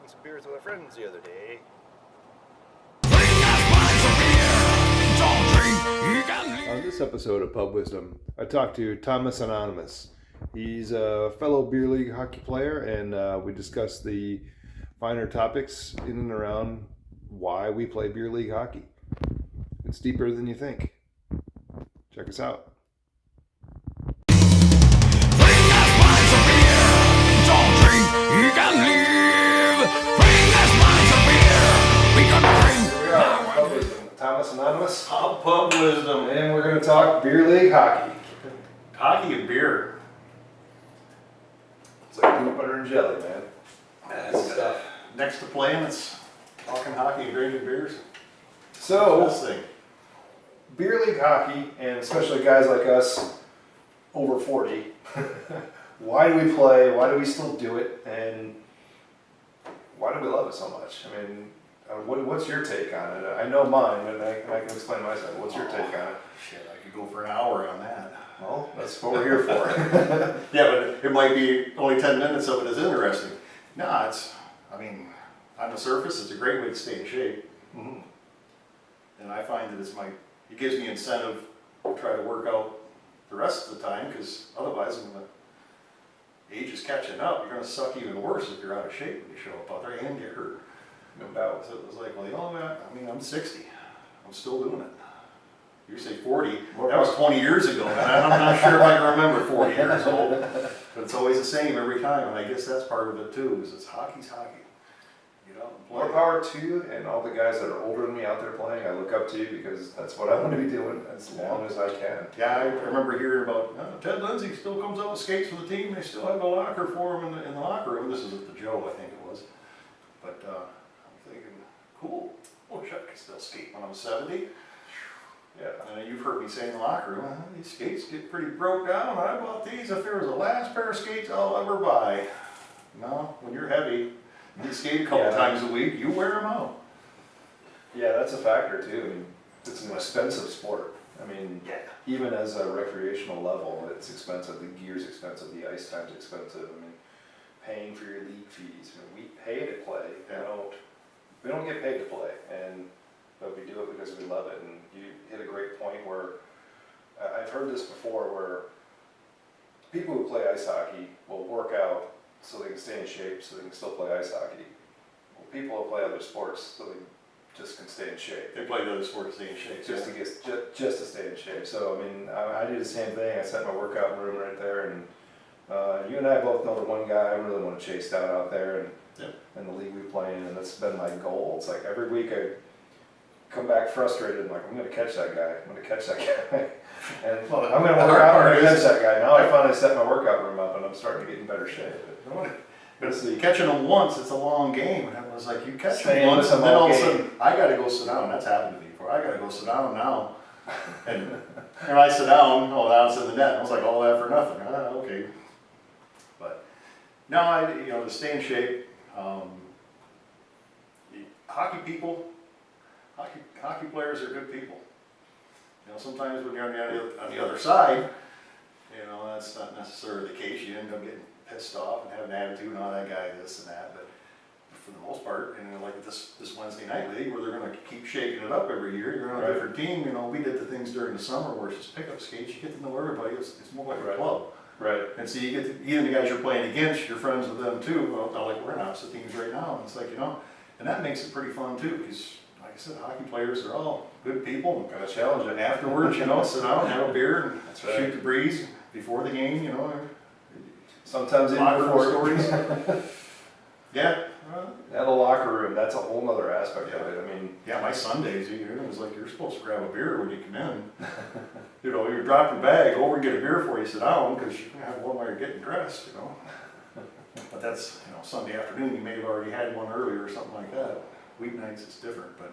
having some beers with our friends the other day. On this episode of Pub Wisdom, I talked to Thomas Anonymous. He's a fellow beer league hockey player, and we discussed the finer topics in and around why we play beer league hockey. It's deeper than you think. Check us out. Thomas Anonymous. Pub Wisdom. And we're going to talk beer league hockey. Hockey and beer. It's like peanut butter and jelly, man. That's next to playing, it's talking hockey and drinking beers. So, That's the best thing. beer league hockey, and especially guys like us over 40, why do we play? Why do we still do it? And why do we love it so much? I mean, what's your take on it? I know mine, and I can explain myself. What's your take on it? Shit, I could go for an hour on that. Well, that's what we're here for. Yeah, but it might be only 10 minutes of it is interesting. No, I mean, on the surface, it's a great way to stay in shape. Mm-hmm. And I find that it gives me incentive to try to work out the rest of the time, because otherwise, when the age is catching up, you're going to suck even worse if you're out of shape when you show up out there and get hurt. No doubt. So it was like, well, you know, I mean, I'm 60. I'm still doing it. You say 40. That was 20 years ago, and I'm not sure if I can remember 40 years old. But it's always the same every time, and I guess that's part of it too, is hockey's hockey. You know, More power to you, and all the guys that are older than me out there playing, I look up to you because that's what I want to be doing as long as I can. Yeah, I remember hearing about Ted Lindsay still comes out with skates for the team. They still have a locker for him in the locker room. This is at the Joe, I think it was. But I'm thinking, cool. Wish I could still skate when I'm 70. Yeah, and you've heard me say in the locker room, these skates get pretty broke down. I bought these if there was the last pair of skates I'll ever buy. No, when you're heavy, you skate a couple times a week, you wear them out. Yeah, that's a factor too. I mean, it's an expensive sport. I mean, even as a recreational level, it's expensive. The gear's expensive. The ice time's expensive. I mean, paying for your league fees. I mean, we pay to play. We don't get paid to play, but we do it because we love it. And you hit a great point where I've heard this before, where people who play ice hockey will work out so they can stay in shape, so they can still play ice hockey. Well, people who play other sports so they just can stay in shape. They play the other sport to stay in shape. Just to stay in shape. So I mean, I do the same thing. I set my workout room right there, and you and I both know the one guy I really want to chase down out there, and the league we play in, and that's been my goal. It's like every week I come back frustrated, and like, I'm going to catch that guy. I'm going to catch that guy. And I'm going to work out and catch that guy. Now I finally set my workout room up, and I'm starting to get in better shape. But catching them once, it's a long game. And it was like, you catch them once, and then all of a sudden, I got to go sit down. That's happened to me before. I got to go sit down now. And when I sit down, now it's in the net. I was like, all that for nothing. Okay. But no, to stay in shape, hockey players are good people. You know, sometimes when you're on the other side, that's not necessarily the case. You end up getting pissed off and having an attitude, that guy, this and that. But for the most part, like this Wednesday night league, where they're going to keep shaking it up every year, you're on a different team. We did the things during the summer where it's just pickup skates. You get to know everybody. It's more like a club. Right. And so you get even the guys you're playing against, you're friends with them too. Well, like we're in opposite teams right now. And it's like, and that makes it pretty fun too, because like I said, hockey players are all good people. Kind of challenge it afterwards, sit down, have a beer, and shoot the breeze before the game, Sometimes even before stories. Yeah. The locker room, that's a whole other aspect of it. I mean, my Sundays, it was like you're supposed to grab a beer when you come in. You drop your bag, over and get a beer before you sit down, because you can have one while you're getting dressed, But that's, Sunday afternoon, you may have already had one earlier or something like that. Weeknights it's different, but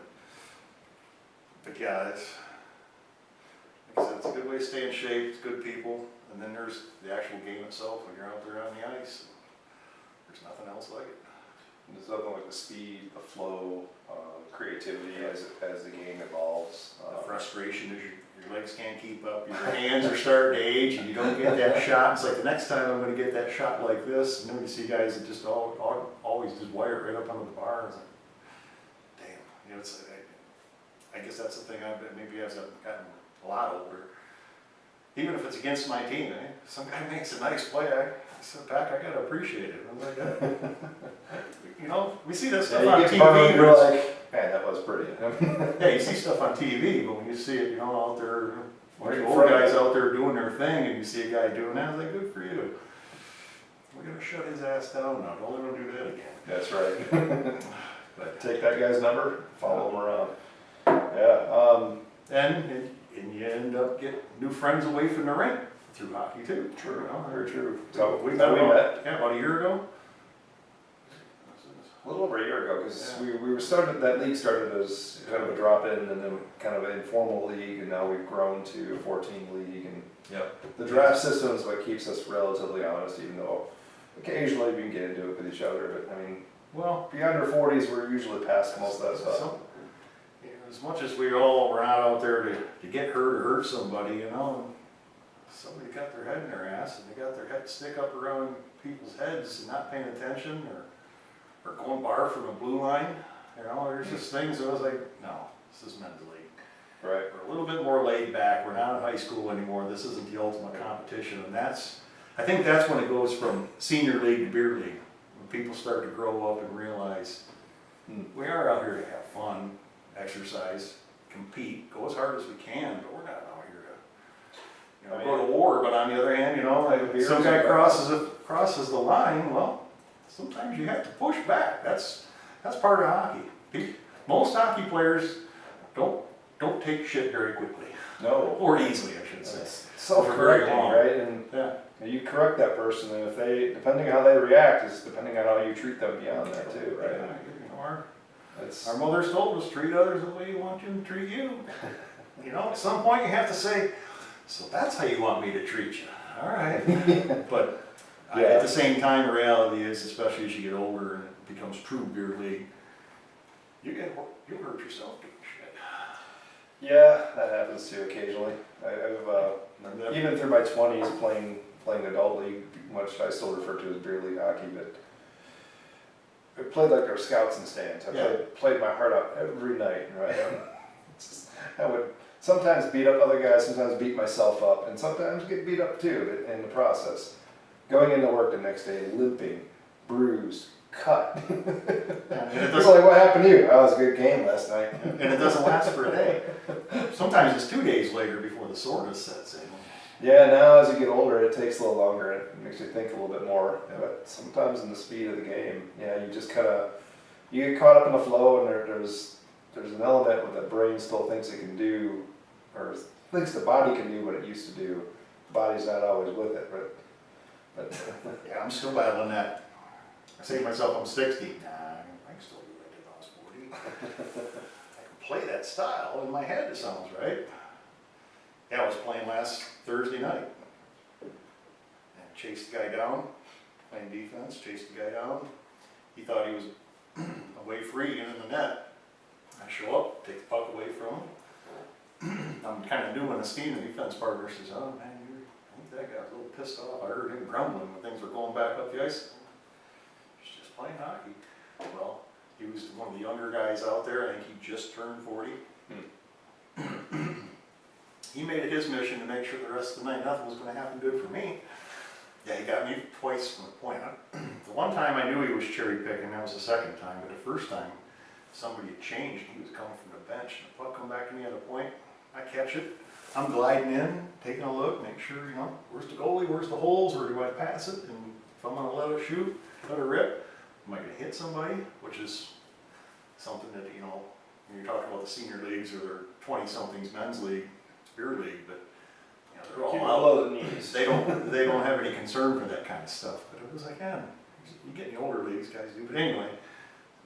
yeah, like I said, it's a good way to stay in shape. It's good people, and then there's the actual game itself when you're out there on the ice. There's nothing else like it. There's nothing like the speed, the flow, creativity as the game evolves. The frustration is your legs can't keep up, your hands are starting to age, and you don't get that shot. It's like the next time I'm going to get that shot like this. And then you see guys that just always he's just wired right up under the bar. It's like, damn, you know, it's, I guess that's the thing, maybe as I've gotten a lot older, even if it's against my team, some guy makes a nice play, I sit back, I gotta appreciate it. I'm like, you know, we see that stuff on you get TV. burned, you're like, man, that was pretty. Yeah, you see stuff on TV, but when you see it, you know, out there, Right in old front of guys you. out there doing their thing, and you see a guy doing that, it's like, good for you. We're gonna shut his ass down now, don't let him do that again. That's right. But Take that guy's number, follow him around. Yeah, and you end up getting new friends away from the rink through hockey too. true, You know, very true. So we we met met about a year ago. a little over a year ago, because Yeah. we were started, that league started as kind of a drop-in and then kind of an informal league, and now we've grown to a 14 league, and the draft system is what keeps us relatively honest, even though occasionally we can get into it with each other, but I mean, Well, beyond our 40s, we're usually past most of that stuff. you know, as much as we all were not out there to get hurt or hurt somebody, you know, somebody got their head in their ass and they got their head stick up around people's heads and not paying attention or going bar from a blue line. You know, there's just things that I was like, no, this is men's league. Right. We're a little bit more laid back. We're not in high school anymore. This isn't the ultimate competition. And I think that's when it goes from senior league to beer league. When people start to grow up and realize we are out here to have fun, exercise, compete, go as hard as we can, but we're not out here to, you know, go to war. But on the other hand, you know, like some guy crosses the line, well, sometimes you have to push back. That's part of hockey. Most hockey players don't take shit very quickly. No. Or easily, I should say. It's self-correcting, right? And Yeah. you correct that person, and if they, depending on how they react, is depending on how you treat them beyond that too, right? Yeah, you know, It's, our mothers told us, treat others the way you want them to treat you. You know, at some point you have to say, so that's how you want me to treat you. All right. But at the same time, the reality is, especially as you get older and it becomes true beer league, you'll hurt yourself doing shit. yeah, that happens too occasionally. I've even through my 20s playing adult league, which I still refer to as beer league hockey, but I played like our scouts and stands. I played my heart out every night, right? I would sometimes beat up other guys, sometimes beat myself up, and sometimes get beat up too in the process. Going into work the next day, limping, bruised, cut. It's like, what happened to you? That was a good game last night. And it doesn't last for a day. Sometimes it's 2 days later before the soreness sets in. Yeah, now as you get older, it takes a little longer. It makes you think a little bit more. But sometimes in the speed of the game, you just you get caught up in the flow, and there's an element where the brain still thinks it can do, or thinks the body can do what it used to do. The body's not always with it, but yeah, I'm still battling that. I say to myself, I'm 60. Nah, I can still do it till I was 40. I can play that style in my head, it sounds right. Yeah, I was playing last Thursday night. And chased the guy down, playing defense, chased the guy down. He thought he was away free and in the net. I show up, take the puck away from him. I'm kind of new on this team, the defense partner says, oh man, I think that guy was a little pissed off. I heard him grumbling when things were going back up the ice. He's just playing hockey. Well, he was one of the younger guys out there. I think he just turned 40. He made it his mission to make sure the rest of the night nothing was going to happen good for me. Yeah, he got me twice from the point. The one time I knew he was cherry picking, that was the second time, but the first time somebody had changed, he was coming from the bench, and the puck come back to me at a point, I catch it, I'm gliding in, taking a look, make sure, where's the goalie, where's the holes, where do I pass it, and if I'm going to let it shoot, let it rip, am I going to hit somebody, which is something that, when you're talking about the senior leagues or their 20-somethings men's league, it's beer league, but they're all out. They don't have any concern for that kind of stuff. But it was like, yeah, you get in the older leagues, guys do. But anyway,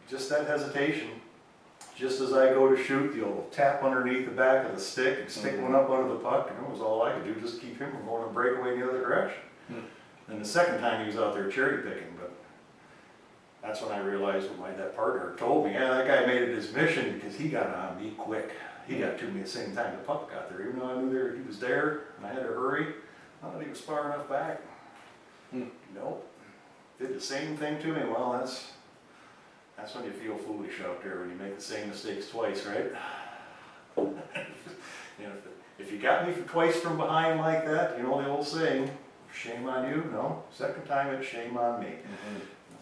just that hesitation. Just as I go to shoot, the old tap underneath the back of the stick and stick one up under the puck, and it was all I could do, just keep him from going and break away in the other direction. And the second time he was out there cherry picking, but that's when I realized what that partner told me. Yeah, that guy made it his mission because he got on me quick. He got to me at the same time the puck got there. Even though I knew he was there and I had to hurry, I thought he was far enough back. Nope. Did the same thing to me. Well, That's when you feel foolish out there, when you make the same mistakes twice, right? You know, if you got me for twice from behind like that, you know the old saying, shame on you, no, second time it's shame on me.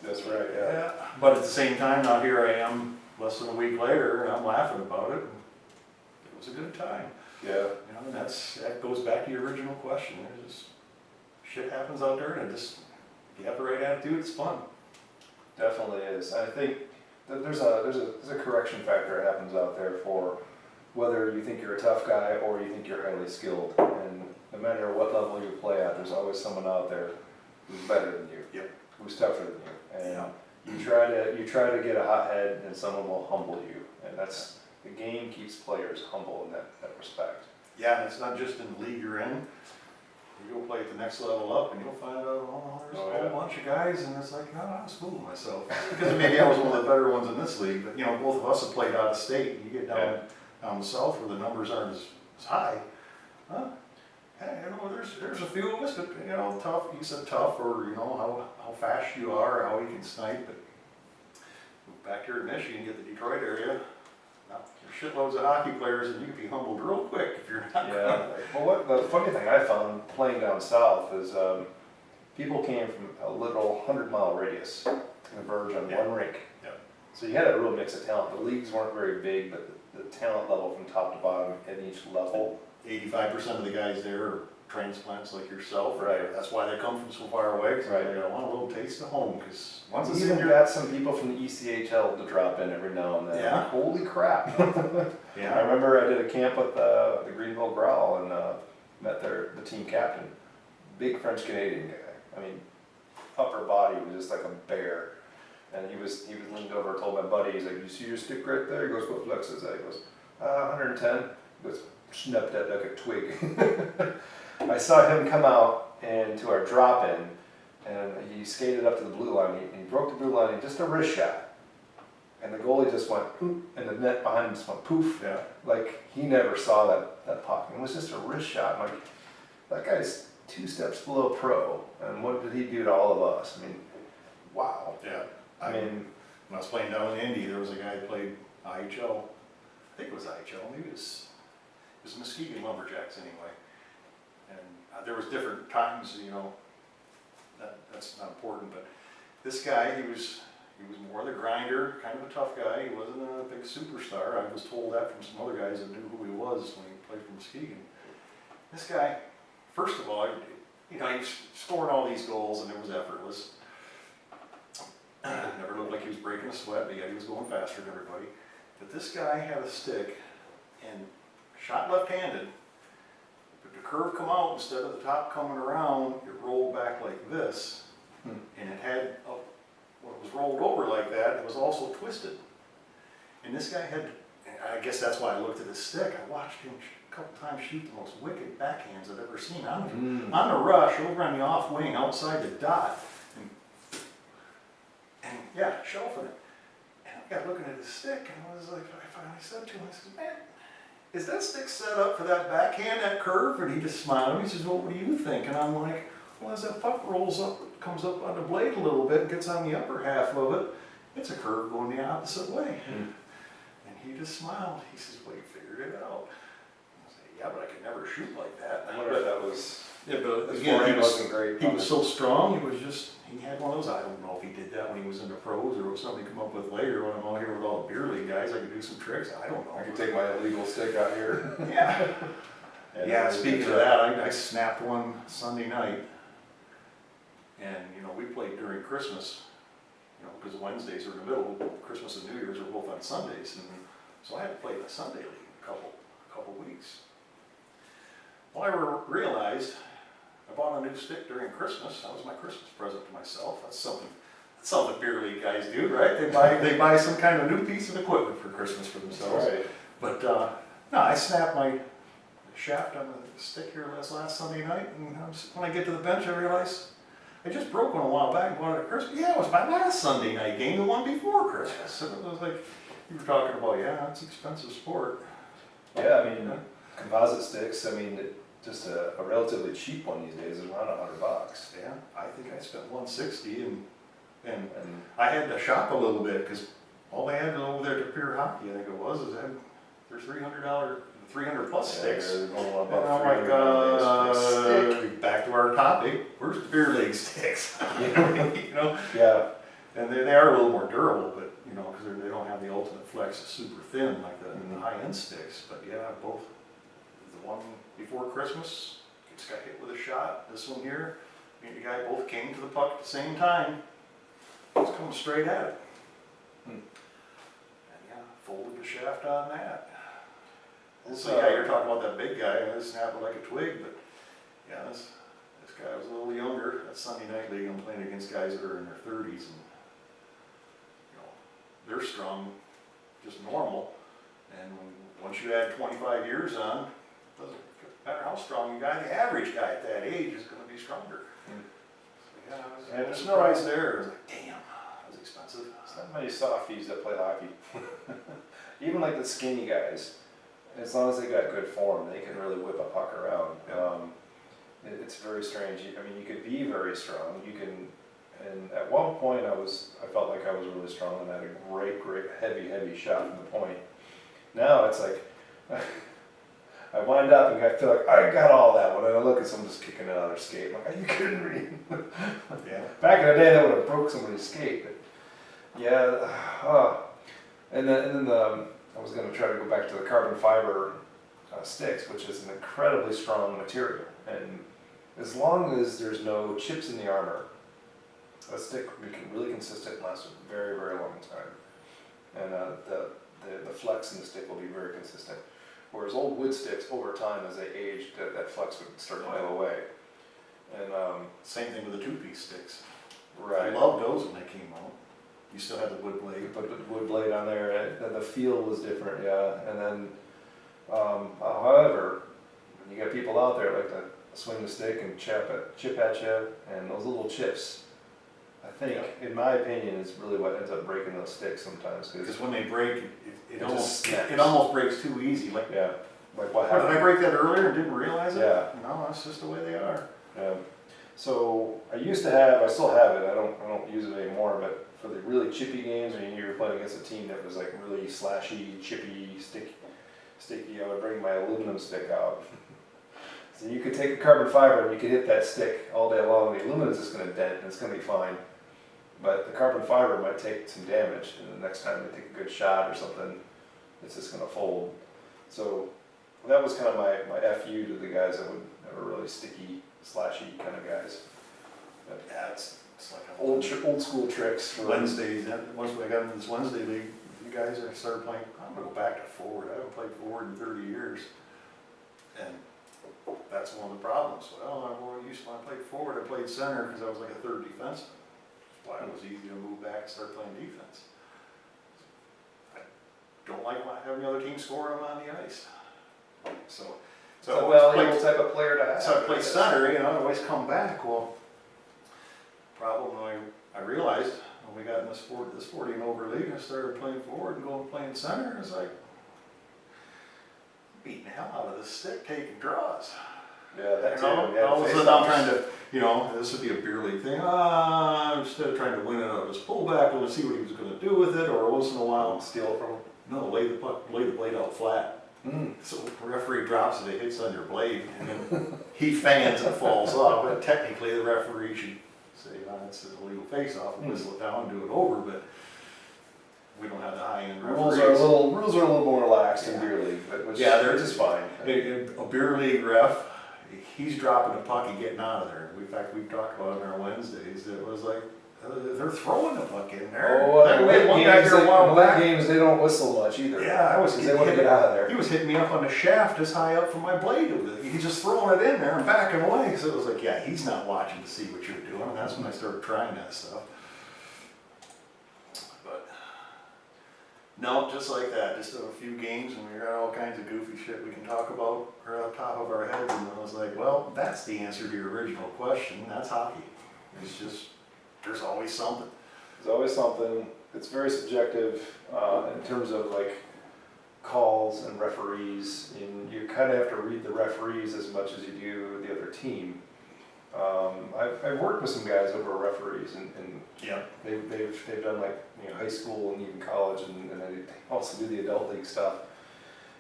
That's right, yeah. But at the same time, now here I am, less than a week later, and I'm laughing about it. It was a good time. Yeah. You know, and that goes back to your original question. There's just, shit happens out there, and it just, if you have the right attitude, it's fun. Definitely is. I think that there's a correction factor that happens out there for whether you think you're a tough guy or you think you're highly skilled. And no matter what level you play at, there's always someone out there who's better than you, Yep. who's tougher than you. And Yeah. you try to get a hot head, and someone will humble you. And that's the game keeps players humble in that respect. Yeah, and it's not just in the league you're in. You go play at the next level up, and you'll find out, oh, there's a whole bunch of guys, and it's like, no, I was fooling myself. Because maybe I was one of the better ones in this league, but you know, both of us have played out of state. You get down the south where the numbers aren't as high. Huh? Hey, you know, there's a few of us, but you know, tough. You said tough, or you know how fast you are, how you can snipe. But back here in Michigan, get the Detroit area. Now, there's shitloads of hockey players, and you can be humbled real quick if you're not. Yeah. Well, the funny thing I found playing down south is people came from a little 100-mile radius to converge on one rink. Yeah. So you had a real mix of talent. The leagues weren't very big, but the talent level from top to bottom at each level. 85% of the guys there are transplants like yourself. Right. That's why they come from so far away. Cause Right. They want a little taste of home. Because once We it's even in your got some people from the ECHL to drop in every now and then. Yeah. Holy crap. I yeah, remember I did a camp with the Greenville Growl and met the team captain. Big French Canadian guy. I mean, upper body was just like a bear. And he was leaned over and told my buddy, he's like, you see your stick right there? He goes, what flex is that? He goes, 110. He goes, snapped that like a twig. I saw him come out into our drop-in, and he skated up to the blue line. He broke the blue line in just a wrist shot. And the goalie just went, poop, and the net behind him just went poof. yeah. Like, he never saw that puck. It was just a wrist shot. I'm like, that guy's 2 steps below pro, and what did he do to all of us? I mean, wow. Yeah. I mean, when I was playing down in Indy, there was a guy who played IHL. I think it was IHL. Maybe it was Muskegon Lumberjacks anyway. And there was different times, you know. That's not important, but this guy, he was more the grinder, kind of a tough guy. He wasn't a big superstar. I was told that from some other guys that knew who he was when he played for Muskegon. This guy, first of all, you know, he was scoring all these goals, and it was effortless. Never looked like he was breaking a sweat, but yeah, he was going faster than everybody. But this guy had a stick and shot left-handed, but the curve come out, instead of the top coming around, it rolled back like this, and it had, when it was rolled over like that, it was also twisted. And this guy had, I guess that's why I looked at his stick, I watched him a couple times shoot the most wicked backhands I've ever seen. On the rush, over on the off wing, outside the dot, and yeah, shelving it. And I got looking at his stick, and I was like, I finally said to him, I said, man, is that stick set up for that backhand, that curve? And he just smiled at me. He says, well, what do you think? And I'm like, well, as that puck rolls up, comes up on the blade a little bit, and gets on the upper half of it, it's a curve going the opposite way. And he just smiled. He says, well, you figured it out. I said, yeah, but I could never shoot like that. I wonder if that was, Yeah, but his again, forehand wasn't great. he was so strong, he had one of those, I don't know if he did that when he was in the pros or something come up with later when I'm out here with all the beer league guys, I could do some tricks, I don't know. I could take my illegal stick out here. Yeah. And Yeah, that was a speaking good of try. that, I snapped one Sunday night, and you know, we played during Christmas, you know, because Wednesdays are in the middle, Christmas and New Year's are both on Sundays, and so I had to play the Sunday league a couple weeks. Well, I realized I bought a new stick during Christmas. That was my Christmas present to myself. That's something beer league guys do, right? They buy some kind of new piece of equipment for Christmas for themselves. Right. But no, I snapped my shaft on the stick here last Sunday night, and when I get to the bench, I realize I just broke one a while back and bought it at Christmas. Yeah, it was my last Sunday night game, the one before Christmas. And it was like you were talking about. Yeah, it's an expensive sport. Yeah, I mean, composite sticks, I mean, just a relatively cheap one these days is around $100. Yeah, I think I spent $160, and I had to shop a little bit because all they had over there to Pier Hockey, I think it was, is that there's $300 plus sticks. Yeah, And I'm like, back to our topic, where's the beer league sticks? You know? Yeah. And they are a little more durable, but, you know, because they don't have the Ultimate Flex super thin like the high-end sticks. But yeah, both, the one before Christmas, just got hit with a shot. This one here, me and the guy both came to the puck at the same time. It's coming straight at it. And yeah, folded the shaft on that. So yeah, you're talking about that big guy, this snapped like a twig, but yeah, this guy was a little younger. That Sunday night league, I'm playing against guys that are in their 30s, and you know, they're strong, just normal. And once you add 25 years on, doesn't matter how strong you got, the average guy at that age is going to be stronger. So yeah, I was surprised there. I was like, damn, that was expensive. There's not many softies that play hockey. Even like the skinny guys, as long as they got good form, they can really whip a puck around. It's very strange. I mean, you could be very strong. You can, and at one point I felt like I was really strong and had a great, heavy shot from the point. Now it's like, I wind up and I feel like I got all that. When I look at someone just kicking another skate, I'm like, are you kidding me? Yeah. Back in the day, that would have broke somebody's skate. But yeah, and then I was going to try to go back to the carbon fiber sticks, which is an incredibly strong material. And as long as there's no chips in the armor, a stick will be really consistent and last a very, very long time. And the flex in the stick will be very consistent. Whereas old wood sticks, over time, as they aged, that flex would start to go away. And same thing with the two-piece sticks. right. I loved those when they came out. You still had the wood You blade. put the wood blade on there, and the feel was different, yeah. And then, however, when you got people out there like to swing the stick and chip at you, and those little chips, I think, in my opinion, is really what ends up breaking those sticks sometimes. Because when they break, It just snaps. it almost breaks too easy. Like, Yeah, like what did happened? I break that earlier and didn't realize it? Yeah. No, that's just the way they are. Yeah. So I used to have, I still have it. I don't use it anymore. But for the really chippy games, when you were playing against a team that was like really slashy, chippy, sticky, I would bring my aluminum stick out. So you could take a carbon fiber and you could hit that stick all day long. The aluminum is just going to dent and it's going to be fine. But the carbon fiber might take some damage, and the next time they take a good shot or something, it's just going to fold. So that was kind of my FU to the guys that were really sticky, slashy kind of guys. But Yeah, it's like a old school tricks for Wednesdays. Once I got into this Wednesday league, you guys, I started playing. I'm gonna go back to forward. I haven't played forward in 30 years, and that's one of the problems. Well, when I played forward, I played center because I was like a third defenseman. That's why it was easy to move back and start playing defense. I don't like having the other team score them on the ice. So it's a valuable type of player to have. So I play center, you know, I always come back. Well, problem I realized when we got in this 40 and over league, I started playing forward and going playing center. It's like beating the hell out of this stick, taking draws. Yeah, that's You know, all of a sudden I'm trying to, you know, this would be a beer league thing. Instead of trying to win it, I'll just pull back and see what he was going to do with it, or once in a while steal from him. no, lay the blade out flat. So the referee drops it, it hits on your blade, and then he fans and falls off. But technically, the referee should say, it's an illegal face-off, and whistle it down and do it over. But we don't have the high-end referees. Rules are a little more relaxed in beer league, but they're just fine. A beer league ref, he's dropping the puck and getting out of there. In fact, we've talked about it on our Wednesdays. It was like they're throwing the puck in there. In late games they don't whistle much either. Yeah, they want to get out of there. He was hitting me up on the shaft as high up from my blade. He's just throwing it in there and backing away. So it was like, yeah, he's not watching to see what you're doing. And that's when I started trying that stuff. But no, just like that, just a few games, and we got all kinds of goofy shit we can talk about right off the top of our heads. And I was like, well, that's the answer to your original question. That's hockey. It's just, there's always something. There's always something. It's very subjective in terms of like calls and referees. And you kind of have to read the referees as much as you do the other team. I've worked with some guys over referees, and Yeah. they've done like high school and even college, and they also do the adult league stuff.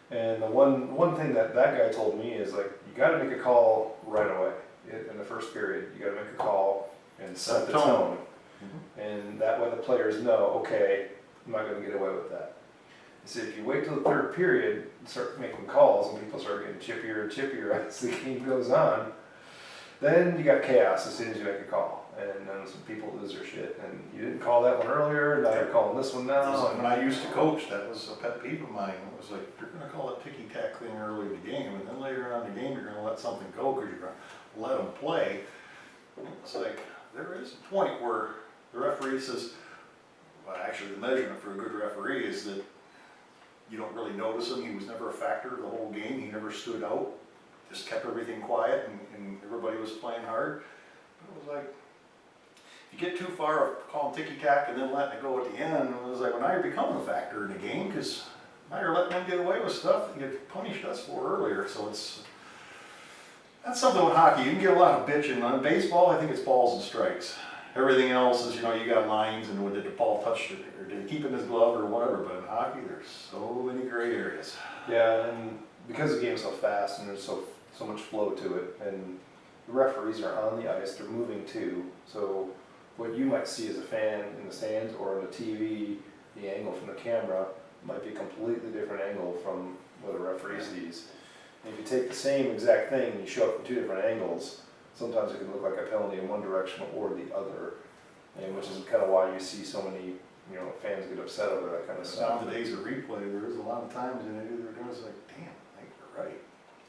And the one thing that guy told me is like, you got to make a call right away in the first period. You got to make a call and set the tone, and that way the players know, okay, I'm not going to get away with that. He said if you wait till the third period and start making calls, and people start getting chippier and chippier as the game goes on, then you got chaos as soon as you make a call, and then some people lose their shit. And you didn't call that one earlier, now you're calling this one now. When I used to coach, that was a pet peeve of mine. It was like, you're going to call that ticky-tack thing early in the game, and then later on in the game, you're going to let something go because you're going to let them play. It's like, there is a point where the referee says, well, actually the measurement for a good referee is that you don't really notice him. He was never a factor the whole game. He never stood out. Just kept everything quiet, and everybody was playing hard. But it was like, if you get too far of calling ticky-tack and then letting it go at the end, it was like, well, now you're becoming a factor in the game, because now you're letting them get away with stuff that you punished us for earlier. So that's something with hockey. You can get a lot of bitching. On baseball, I think it's balls and strikes. Everything else is, you got lines, and did the ball touch it, or did he keep it in his glove, or whatever. But in hockey, there's so many gray areas. Yeah, and because the game's so fast and there's so much flow to it, and the referees are on the ice, they're moving too. So what you might see as a fan in the stands or on the TV, the angle from the camera might be a completely different angle from what a referee sees. And if you take the same exact thing and you show it from two different angles, sometimes it can look like a penalty in one direction or the other, and which is kind of why you see so many fans get upset over that kind of stuff. Now the days of replay, there is a lot of times in it, they're doing it's like, damn, I think you're right.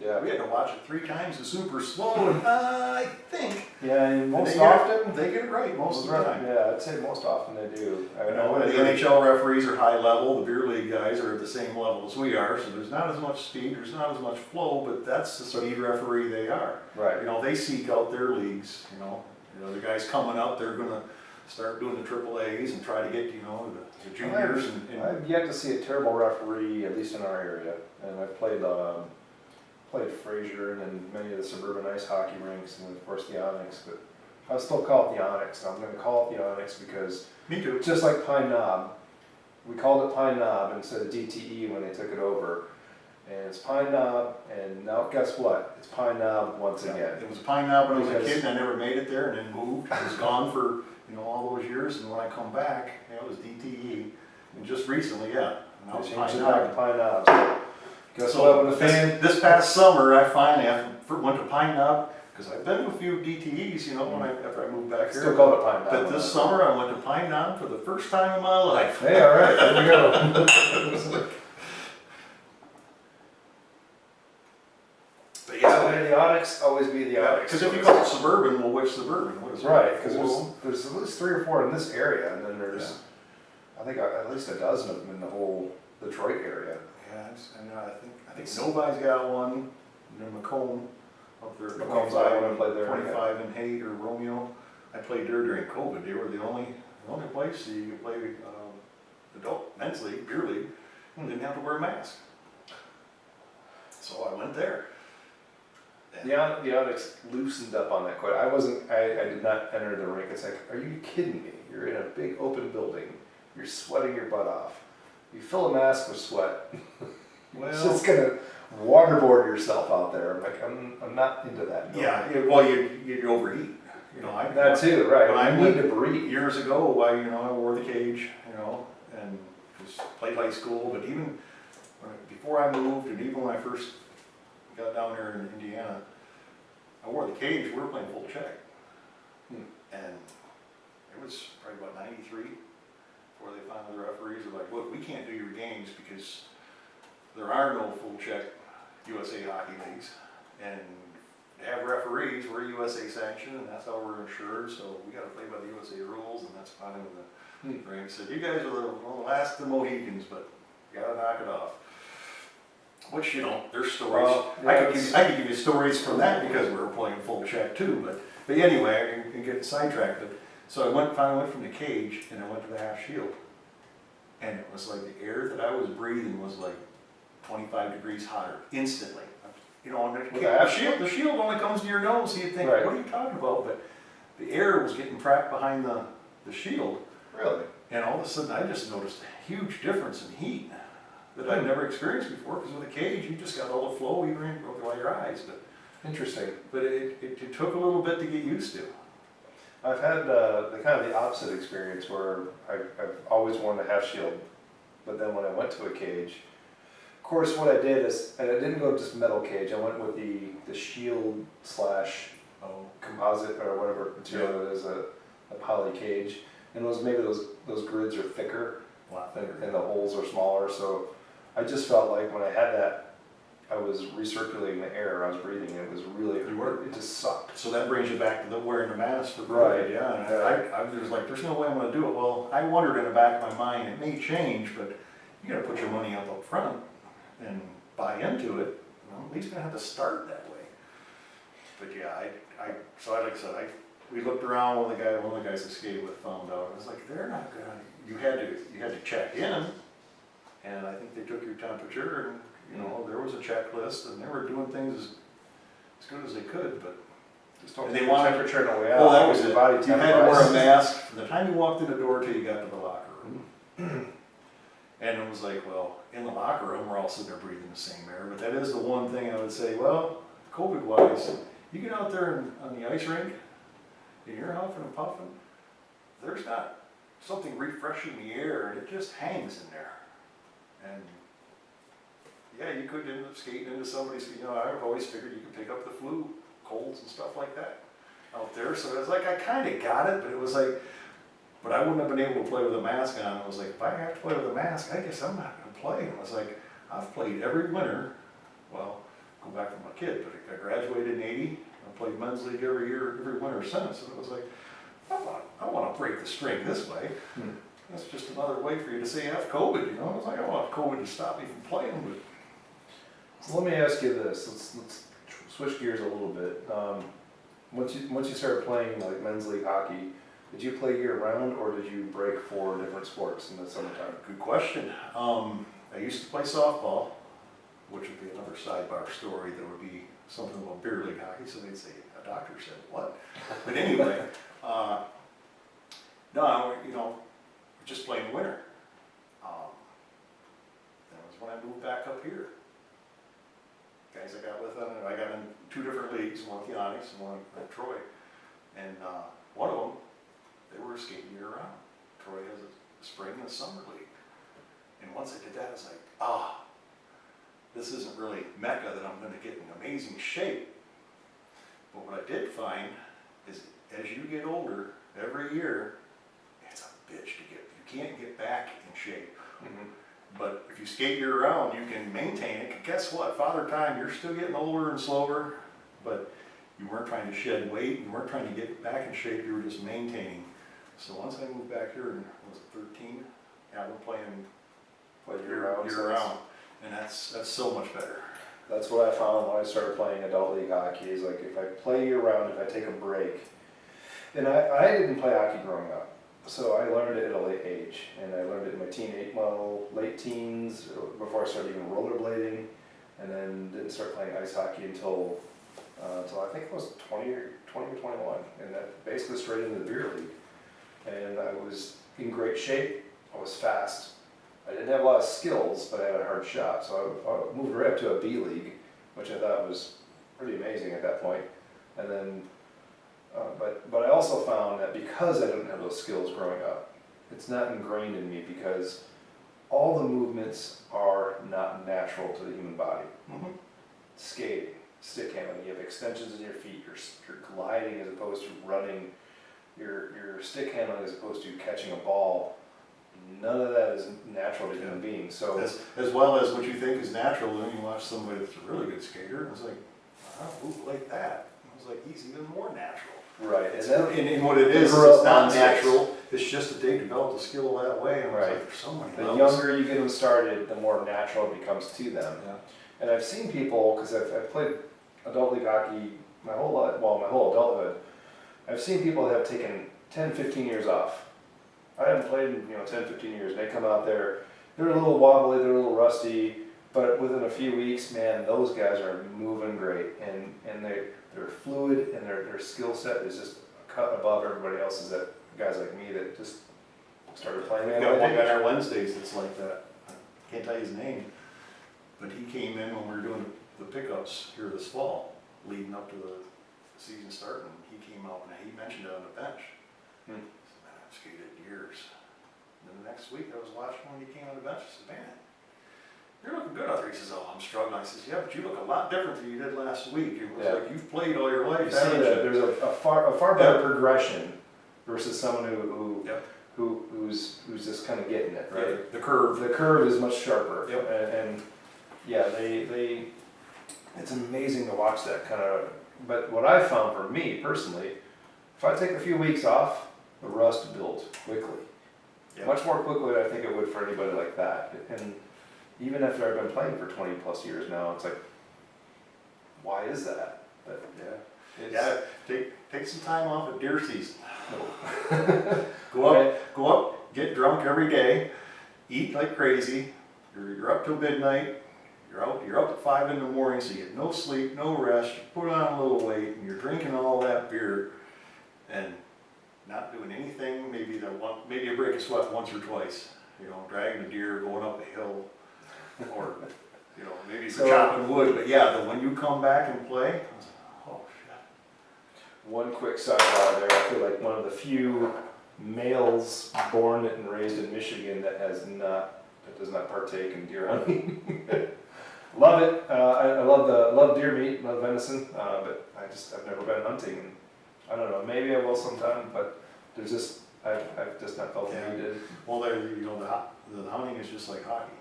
Yeah. We had to watch it 3 times, it's super slow, and I think Yeah, and most they often they get it right most of the time. Yeah, I'd say most often they do. I know The NHL referees are high level, the beer league guys are at the same level as we are, so there's not as much speed, there's not as much flow, but that's the speed referee they are. Right. They seek out their leagues, the guys coming up, they're gonna start doing the triple A's and try to get, the juniors and I've yet to see a terrible referee, at least in our area, and I've played Fraser and then many of the suburban ice hockey rinks, and of course the Onyx, but I'll still call it the Onyx. I'm going to call it the Onyx because, me too. just like Pine Knob, we called it Pine Knob instead of DTE when they took it over, and it's Pine Knob, and now guess what? It's Pine Knob once again. It was Pine Knob when I was a Because- kid, and I never made it there, and then moved. I was gone for all those years, and when I come back, it was DTE, and just recently, now They it's changed Pine it back to Knob. Pine Knob. So guess So what? When the fan, this past summer, I finally went to Pine Knob, because I've been to a few DTEs, after I moved back here. still call it Pine Knob. But this summer, I went to Pine Knob for the first time in my life. Hey, all right, there we go. But So the Onyx, always be the Onyx. because if you call it suburban, well, which suburban? What is it? Right, because Well, there's at least 3 or 4 in this area, and then there's, I think at least a dozen of them in the whole Detroit area. yeah, I think Novi's got one, and then Macomb up there. Macomb's I went and played there. 25 in Haight or Romeo. I played there during COVID. They were the only place that you could play adult men's league, beer league, and didn't have to wear a mask. So I went there. The Onyx loosened up on that quite. I did not enter the rink. It's like, are you kidding me? You're in a big open building. You're sweating your butt off. You fill a mask with sweat. It's just gonna waterboard yourself out there. I'm like, I'm not into that. Yeah, well, you overeat. That too, right? When I I need to breathe. Years ago, I wore the cage, and just played high school. But even before I moved, and even when I first got down here in Indiana, I wore the cage. We were playing full check, and it was probably about '93 before they finally, the referees were like, "Look, we can't do your games because there are no full check USA hockey leagues, and to have referees, we're USA sanctioned, and that's how we're insured. So we got to play by the USA rules." And that's finally when the rank said, "You guys are the last of the Mohicans, but you got to knock it off." Which, there's stories. Well, yeah, I could give you stories from that because we were playing full check too. But anyway, I can get sidetracked. So I finally went from the cage and I went to the half shield, and it was like the air that I was breathing was like 25 degrees hotter instantly. you know, and With a half the shield only comes to your nose, so you'd think, Right. what are you talking about? But the air was getting trapped behind the shield, Really? and all of a sudden I just noticed a huge difference in heat that I'd never experienced before, because with a cage, you just got all the flow even in by your eyes, Interesting. but it took a little bit to get used to. I've had the kind of the opposite experience where I've always worn the half shield, but then when I went to a cage, of course what I did is, and I didn't go just metal cage, I went with the shield slash composite or whatever material it is, a poly cage, and maybe those grids are thicker A lot better. and the holes are smaller, so I just felt like when I had that, I was recirculating the air, I was breathing, it was really, You were. it just sucked. So that brings you back to the wearing the mask for Right. COVID, yeah. And I was like, there's no way I'm gonna do it. Well, I wondered in the back of my mind, it may change, but you gotta put your money up front and buy into it. Well, at least gonna have to start that way. But yeah, so like I said, we looked around, one of the guys that skated with found out, I was like, they're not gonna, you had to check in, and I think they took your temperature, and you know, there was a checklist, and they were doing things as good as they could, but. Just don't And take they your wanted- temperature no way out. Well, that was your it. body You had to temp wear a rise. mask from the time you walked in the door till you got to the locker room. And it was like, well, in the locker room, we're all sitting there breathing the same air, but that is the one thing I would say, well, COVID-wise, you get out there on the ice rink, and you're huffing and puffing, there's not something refreshing the air, and it just hangs in there. And yeah, you could end up skating into somebody's, you know, I've always figured you could pick up the flu, colds and stuff like that out there. So it was like, I kind of got it, but it was like, but I wouldn't have been able to play with a mask on. I was like, if I have to play with a mask, I guess I'm not going to play. And I was like, I've played every winter. Well, go back to my kid, but I graduated in '80. I played men's league every year, every winter since. And it was like, I want to break the string this way. That's just another way for you to say F COVID, you know? I was like, I don't want COVID to stop me from playing, but So let me ask you this, let's switch gears a little bit. Once you started playing like men's league hockey, did you play year round or did you break for different sports in the summertime? good question. I used to play softball, which would be another sidebar story. There would be something about beer league hockey, so they'd say, a doctor said what? But anyway, no, you know, just playing winter. That was when I moved back up here. Guys I got with, I got in 2 different leagues, one at the Onyx and one at Troy. And one of them, they were skating year round. Troy has a spring and a summer league. And once I did that, I was like, this isn't really Mecca that I'm going to get in amazing shape. But what I did find is as you get older, every year, it's a bitch to get, you can't get back in shape. But if you skate year round, you can maintain it. Guess what? Father Time, you're still getting older and slower, but you weren't trying to shed weight, you weren't trying to get back in shape, you were just maintaining. So once I moved back here, and was it 13? Yeah, we're playing year round. And that's so much better. That's what I found when I started playing adult league hockey, is like if I play year round, if I take a break, and I didn't play hockey growing up. So I learned it at a late age, and I learned it in my late teens, before I started even rollerblading, and then didn't start playing ice hockey until I think it was 20 or 21, and that basically straight into the beer league. And I was in great shape, I was fast, I didn't have a lot of skills, but I had a hard shot, so I moved right up to a B league, which I thought was pretty amazing at that point. And then but I also found that because I didn't have those skills growing up, it's not ingrained in me, because all the movements are not natural to the human body. Skating, stick handling, you have extensions in your feet, you're gliding as opposed to running, your stick handling as opposed to catching a ball. None of that is natural to human beings. So As well as what you think is natural, then you watch somebody that's a really good skater, and it's like, wow, move like that. I was like, he's even more natural. right, and then And what it is grew up it's not on natural, it's just that they developed a skill that way, and I was Right. like, there's so many the levels. younger you get them started, the more natural it becomes to them. Yeah. And I've seen people, because I've played adult league hockey my whole life, well, my whole adulthood. I've seen people that have taken 10, 15 years off. I haven't played in 10, 15 years, and they come out there, they're a little wobbly, they're a little rusty, but within a few weeks, man, those guys are moving great, and they're fluid, and their skill set is just a cut above everybody else's. That guys like me that just started playing. We got one guy on our Wednesdays that's like that. I can't tell you his name, but he came in when we were doing the pickups here this fall, leading up to the season starting. He came out and he mentioned it on the bench. He said, man, I've skated years. And then the next week I was watching when he came on the bench. I said, man, you're looking good out there. He says, oh, I'm struggling. I says, yeah, but you look a lot different than you did last week. It was like you've played all your life. You see that there's a far better progression versus someone who's just kind of getting it, right? Yeah, the curve is much sharper. Yep. And yeah, it's amazing to watch that kind of. But what I found for me personally, if I take a few weeks off, the rust builds quickly, much more quickly than I think it would for anybody like that. And even after I've been playing for 20 plus years now, it's like, why is that? But take some time off at deer season. Go up, get drunk every day, eat like crazy. You're up till midnight. You're up at 5 in the morning, so you get no sleep, no rest. You put on a little weight, and you're drinking all that beer, and not doing anything. Maybe a break of sweat once or twice. You know, dragging a deer, going up a hill, or maybe chopping wood. But yeah, when you come back and play, oh shit. One quick sidebar there. I feel like one of the few males born and raised in Michigan that does not partake in deer hunting. Love it. I love deer meat, love venison, but I've never been hunting. And I don't know. Maybe I will sometime, but I've just not felt the need to. Well, the hunting is just like hockey.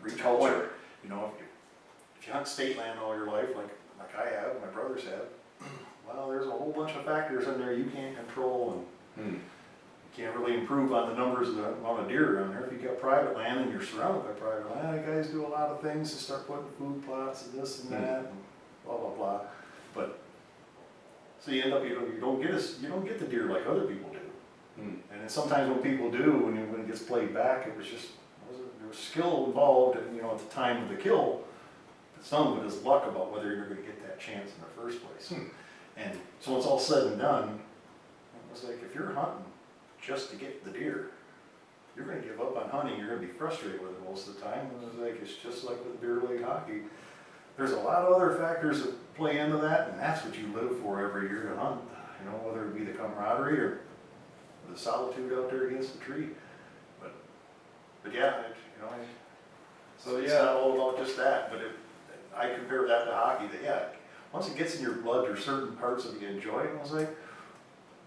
Reach culture. If you hunt state land all your life, like I have, my brothers have, well, there's a whole bunch of factors in there you can't control, and you can't really improve on the numbers of the amount of deer around there. If you got private land and you're surrounded by private land, the guys do a lot of things to start putting food plots and this and that, and blah blah blah. But so you end up you don't get the deer like other people do. And then sometimes when people do, when it gets played back, there was skill involved, and at the time of the kill, but some of it is luck about whether you're going to get that chance in the first place. And so when it's all said and done, it was like if you're hunting just to get the deer, you're going to give up on hunting. You're going to be frustrated with it most of the time. And it's just like with beer league hockey. There's a lot of other factors that play into that, and that's what you live for every year to hunt. Whether it be the camaraderie or the solitude out there against the tree. But yeah, it's not all about just that. But I compare that to hockey. That once it gets in your blood, there's certain parts of it you enjoy. And I was like,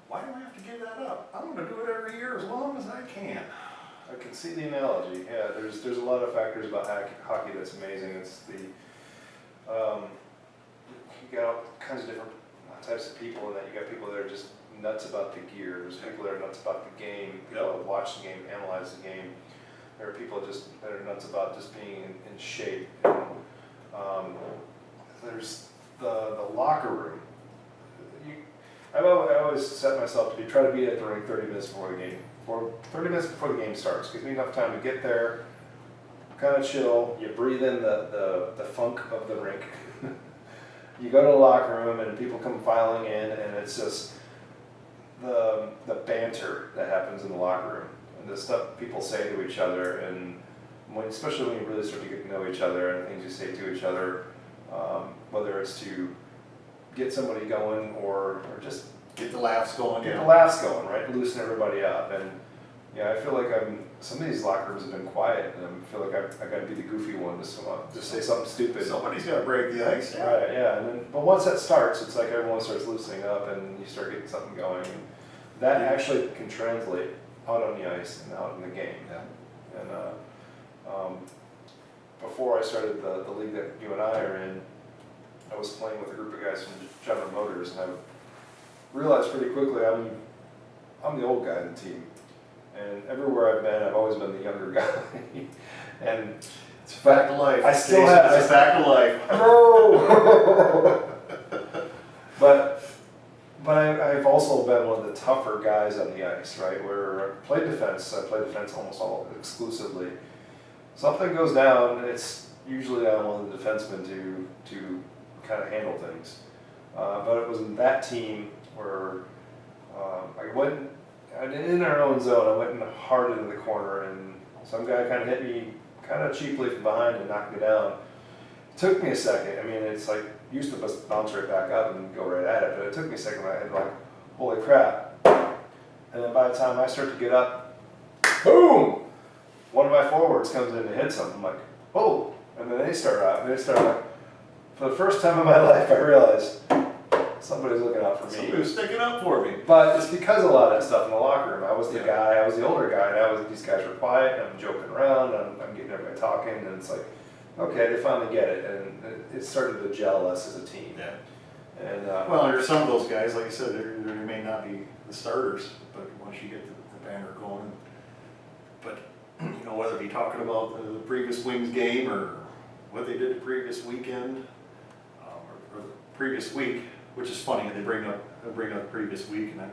why do I have to give that up? I'm going to do it every year as long as I can. I can see the analogy. Yeah, there's a lot of factors about hockey that's amazing. It's you got all kinds of different types of people in that. You got people that are just nuts about the gear. There's people that are nuts about the game. People that watch the game, analyze the game. There are people that are nuts about just being in shape. And, there's the locker room. I always set myself to try to be at the rink 30 minutes before the game. 30 minutes before the game starts, gives me enough time to get there, kind of chill. You breathe in the funk of the rink. You go to the locker room and people come filing in, and it's just the banter that happens in the locker room and the stuff people say to each other, and especially when you really start to get to know each other and things you say to each other, whether it's to get somebody going or just get the laughs going. Get the laughs going, right? Loosen everybody up. And I feel like some of these locker rooms have been quiet, and I feel like I got to be the goofy one to say something stupid. Somebody's got to break the ice. Yeah. Right, yeah. And then, but once that starts, it's like everyone starts loosening up, and you start getting something going. And that actually can translate out on the ice and out in the game. Yeah. And before I started the league that you and I are in, I was playing with a group of guys from General Motors, and I realized pretty quickly I'm the old guy in the team. And everywhere I've been, I've always been the younger guy. And it's a fact of life. I still have. It's a fact of life. But I've also been one of the tougher guys on the ice, right? Where I played defense almost all exclusively. something goes down, it's usually on one of the defensemen to kind of handle things. But it was in that team where I went in our own zone. I went in hard into the corner, and some guy kind of hit me kind of cheaply from behind and knocked me down. It took me a second. I mean, it's like used to just bounce right back up and go right at it, but it took me a second. I had like, holy crap! And then by the time I start to get up, boom! One of my forwards comes in and hits him. I'm like, oh! And then they start out. And they start like, for the first time in my life, I realized somebody's looking out for me. Somebody was sticking up for me. But it's because of a lot of that stuff in the locker room. I was the Yeah. guy, I was the older guy, and these guys were quiet, and I'm joking around, and I'm getting everybody talking, and it's like, okay, they finally get it, and it started to gel us as a team. Yeah. And Well, there's some of those guys, like you said, they may not be the starters, but once you get the banner going, but you know, whether it be talking about the previous Wings game or what they did the previous weekend or the previous week, which is funny, they bring up the previous week, and I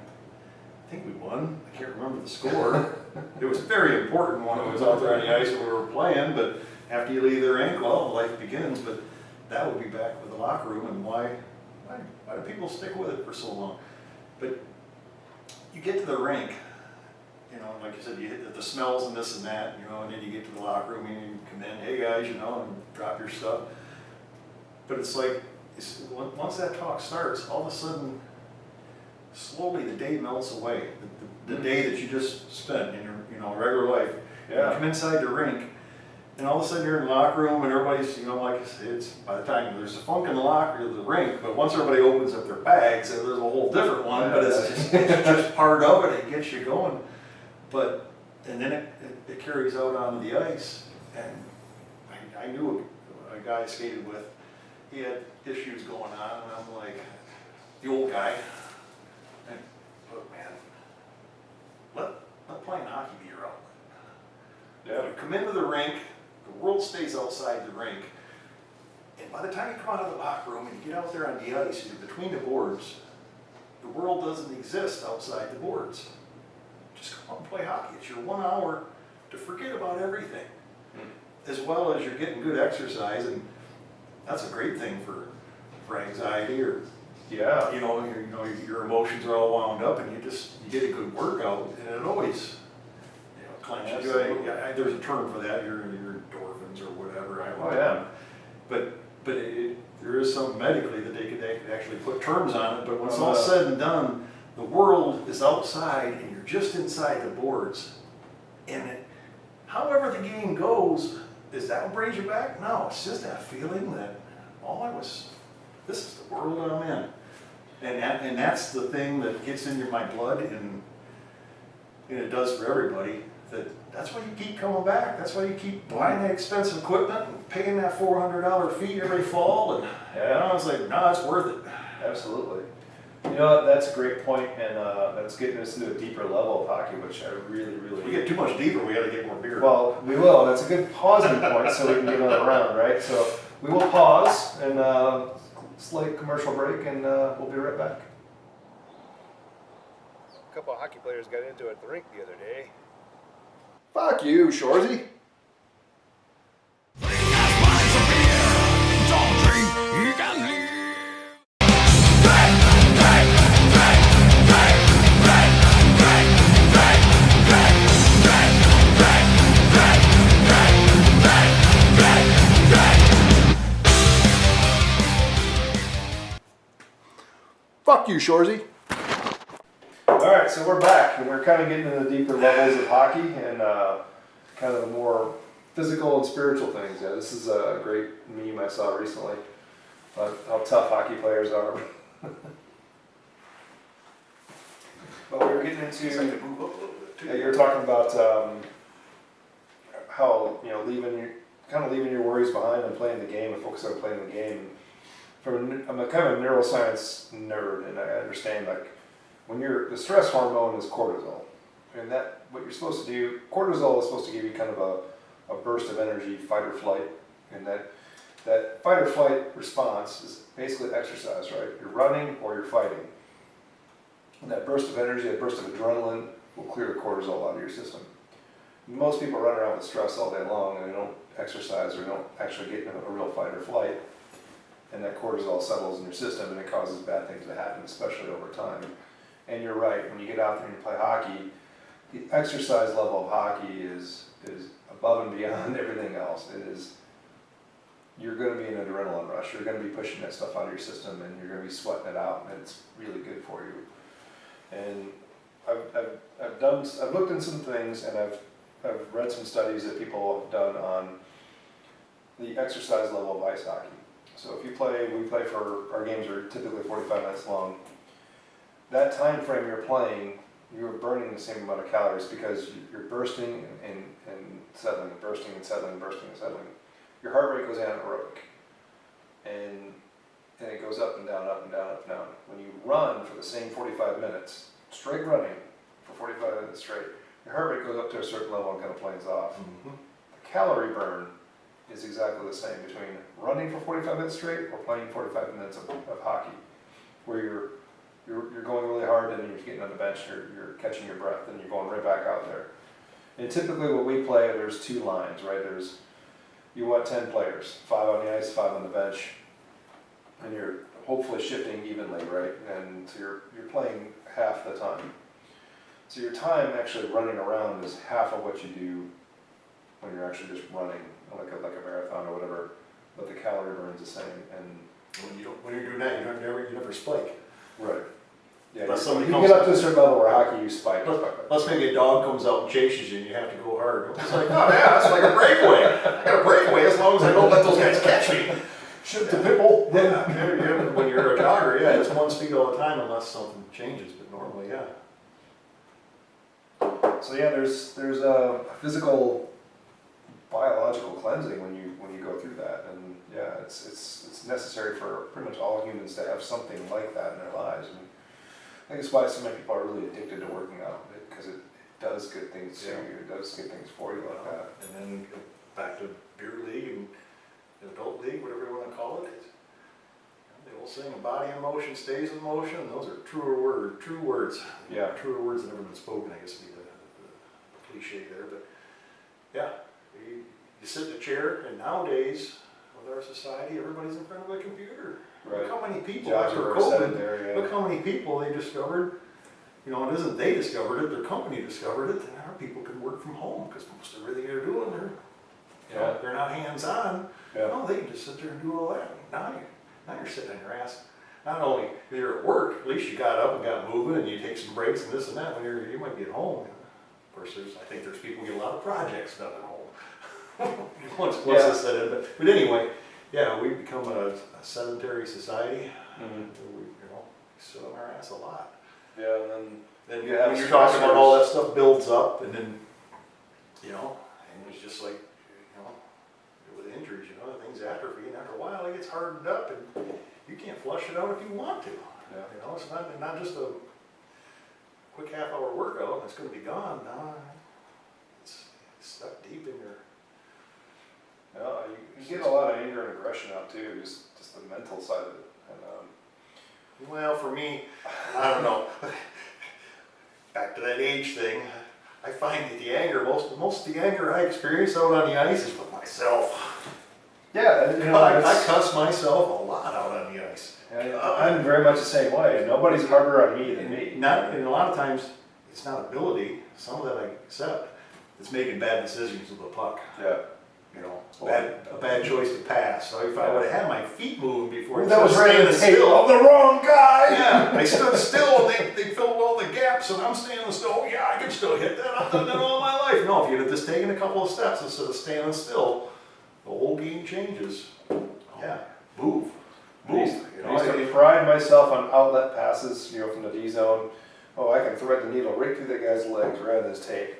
think we won. I can't remember the score. It was very important when it was out there on the ice and we were playing, but after you leave the rink, well, life begins. But that would be back with the locker room, and why do people stick with it for so long? But you get to the rink, you know, like you said, you hit the smells and this and that, you know, and then you get to the locker room and you come in, hey guys, you know, and drop your stuff. But it's like, once that talk starts, all of a sudden, slowly the day melts away. The day that you just spent in your regular life. Yeah. You come inside the rink, and all of a sudden you're in the locker room, and everybody's, like it's by the time there's a funk in the rink, but once everybody opens up their bags, there's a whole different one. But it's just part of it. It gets you going. And then it carries out onto the ice, and I knew a guy I skated with. He had issues going on, and I'm like, the old guy, and look, man, let playing hockey be your outlet. yeah, You come into the rink, the world stays outside the rink, and by the time you come out of the locker room and you get out there on the ice, you're between the boards, the world doesn't exist outside the boards. Just come out and play hockey. It's your 1 hour to forget about everything, as well as you're getting good exercise, and that's a great thing for anxiety, or yeah. your emotions are all wound up, and you get a good workout, and it always clenches you. There's a term for that. Your endorphins or whatever. I don't know. Oh yeah. But there is something medically that they could actually put terms on it. But when it's all said and done, the world is outside, and you're just inside the boards, and however the game goes. Is that what brings you back? No, it's just that feeling that this is the world I'm in. And that's the thing that gets into my blood, and it does for everybody. That's why you keep coming back. That's why you keep buying that expensive equipment and paying that $400 fee every fall. And I was like, no, it's worth it. Absolutely. You know, that's a great point, and that's getting us into a deeper level of hockey, which I really, really... If we get too much deeper, we got to get more beer. Well, we will. That's a good pausing point, so we can get on the round, right? So we will pause and slight commercial break, and we'll be right back. A couple of hockey players got into it at the rink the other day. Fuck you, Shorzy. Fuck you, Shorzy. Alright, so we're back, and we're kind of getting into the deeper levels of hockey and kind of the more physical and spiritual things. Yeah, this is a great meme I saw recently, how tough hockey players are. But we were getting into, Move up a little bit too. you were talking about how, leaving your worries behind and playing the game and focus on playing the game. I'm a kind of a neuroscience nerd, and I understand, like, when the stress hormone is cortisol, and what you're supposed to do, cortisol is supposed to give you kind of a burst of energy, fight or flight, and that fight or flight response is basically exercise, right? You're running or you're fighting. And that burst of energy, that burst of adrenaline will clear the cortisol out of your system. most people run around with stress all day long and they don't exercise or don't actually get in a real fight or flight. And that cortisol settles in your system and it causes bad things to happen, especially over time. And you're right, when you get out there and you play hockey, the exercise level of hockey is above and beyond everything else. It is, you're going to be in an adrenaline rush. You're going to be pushing that stuff out of your system and you're going to be sweating it out, and it's really good for you. And I've looked into some things, and I've read some studies that people have done on the exercise level of ice hockey. So if we play for, our games are typically 45 minutes long. That time frame you're playing, you're burning the same amount of calories because you're bursting and settling, bursting and settling, bursting and settling. Your heart rate goes anaerobic, and it goes up and down, up and down, up and down. When you run for the same 45 minutes, straight running for 45 minutes straight, your heart rate goes up to a certain level and kind of planes off. Mm-hmm. The calorie burn is exactly the same between running for 45 minutes straight or playing 45 minutes of hockey, where you're going really hard and you're getting on the bench, you're catching your breath, and you're going right back out there. And typically when we play, there's two lines, right? You want 10 players, 5 on the ice, 5 on the bench, and you're hopefully shifting evenly, right? And so you're playing half the time. So your time actually running around is half of what you do when you're actually just running, like a marathon or whatever, but the calorie burn's the same. And when you're doing that, you never spike. right. Yeah, Unless you somebody get comes up to a certain level where hockey you spike. Unless maybe a dog comes out and chases you and you have to go hard. It's like, oh yeah, it's like a breakaway. I got a breakaway as long as I don't let those guys catch me. Shoot the pitbull. Yeah, when you're a jogger, yeah, it's one speed all the time unless something changes, but normally, yeah. So yeah, there's a physical, biological cleansing when you go through that, and yeah, it's necessary for pretty much all humans to have something like that in their lives. And I think it's why so many people are really addicted to working out, because it does good things to you. It does good things for you like that. And then back to beer league and adult league, whatever you want to call it. The old saying, a body in motion stays in motion. Those are true words. Yeah. Truer words than ever been spoken, I guess would be the cliche there. But yeah, you sit in a chair, and nowadays, with our society, everybody's in front of a computer. Right. Look how many people Jobs after are COVID, there, yeah. look how many people they discovered. You know, it isn't they discovered it, their company discovered it, and our people can work from home because most of everything they're doing, they're not hands-on. Yeah. No, they can just sit there and do all that. Now you're sitting on your ass. Not only if you're at work, at least you got up and got moving and you take some breaks and this and that. When you might be at home. Of course, I think there's people who get a lot of projects done at home. once it's set in. But anyway, yeah, we've become a sedentary society. Mm-hmm. We sit on our ass a lot. Yeah, and Then you have when you're talking about stressors. all that stuff builds up, and then and it's just like with injuries, things atrophy, and after a while it gets hardened up, and you can't flush it out if you want to. Yeah. It's not just a quick half-hour workout. It's going to be gone. No, it's stuck deep in your. No, you get a lot of anger and aggression out too, just the mental side of it. And, Well, for me, I don't know. Back to that age thing, I find that the anger, most of the anger I experience out on the ice is with myself. yeah, I cuss myself a lot out on the ice. I'm very much the same way. Nobody's harder on me than me. And a lot of times, it's not ability. Some of that I accept. It's making bad decisions with the puck. Yeah. A bad choice to pass. So if I would have had my feet moving before, That was instead of right standing still. still. The wrong guy. Yeah, I stood still and they filled all the gaps, and I'm standing still. Oh yeah, I can still hit that. I've done that all my life. No, if you'd have just taken a couple of steps instead of standing still, the whole game changes. Yeah, move. I used to pride myself on outlet passes, from the D zone. Oh, I can thread the needle right through that guy's legs rather than his tape.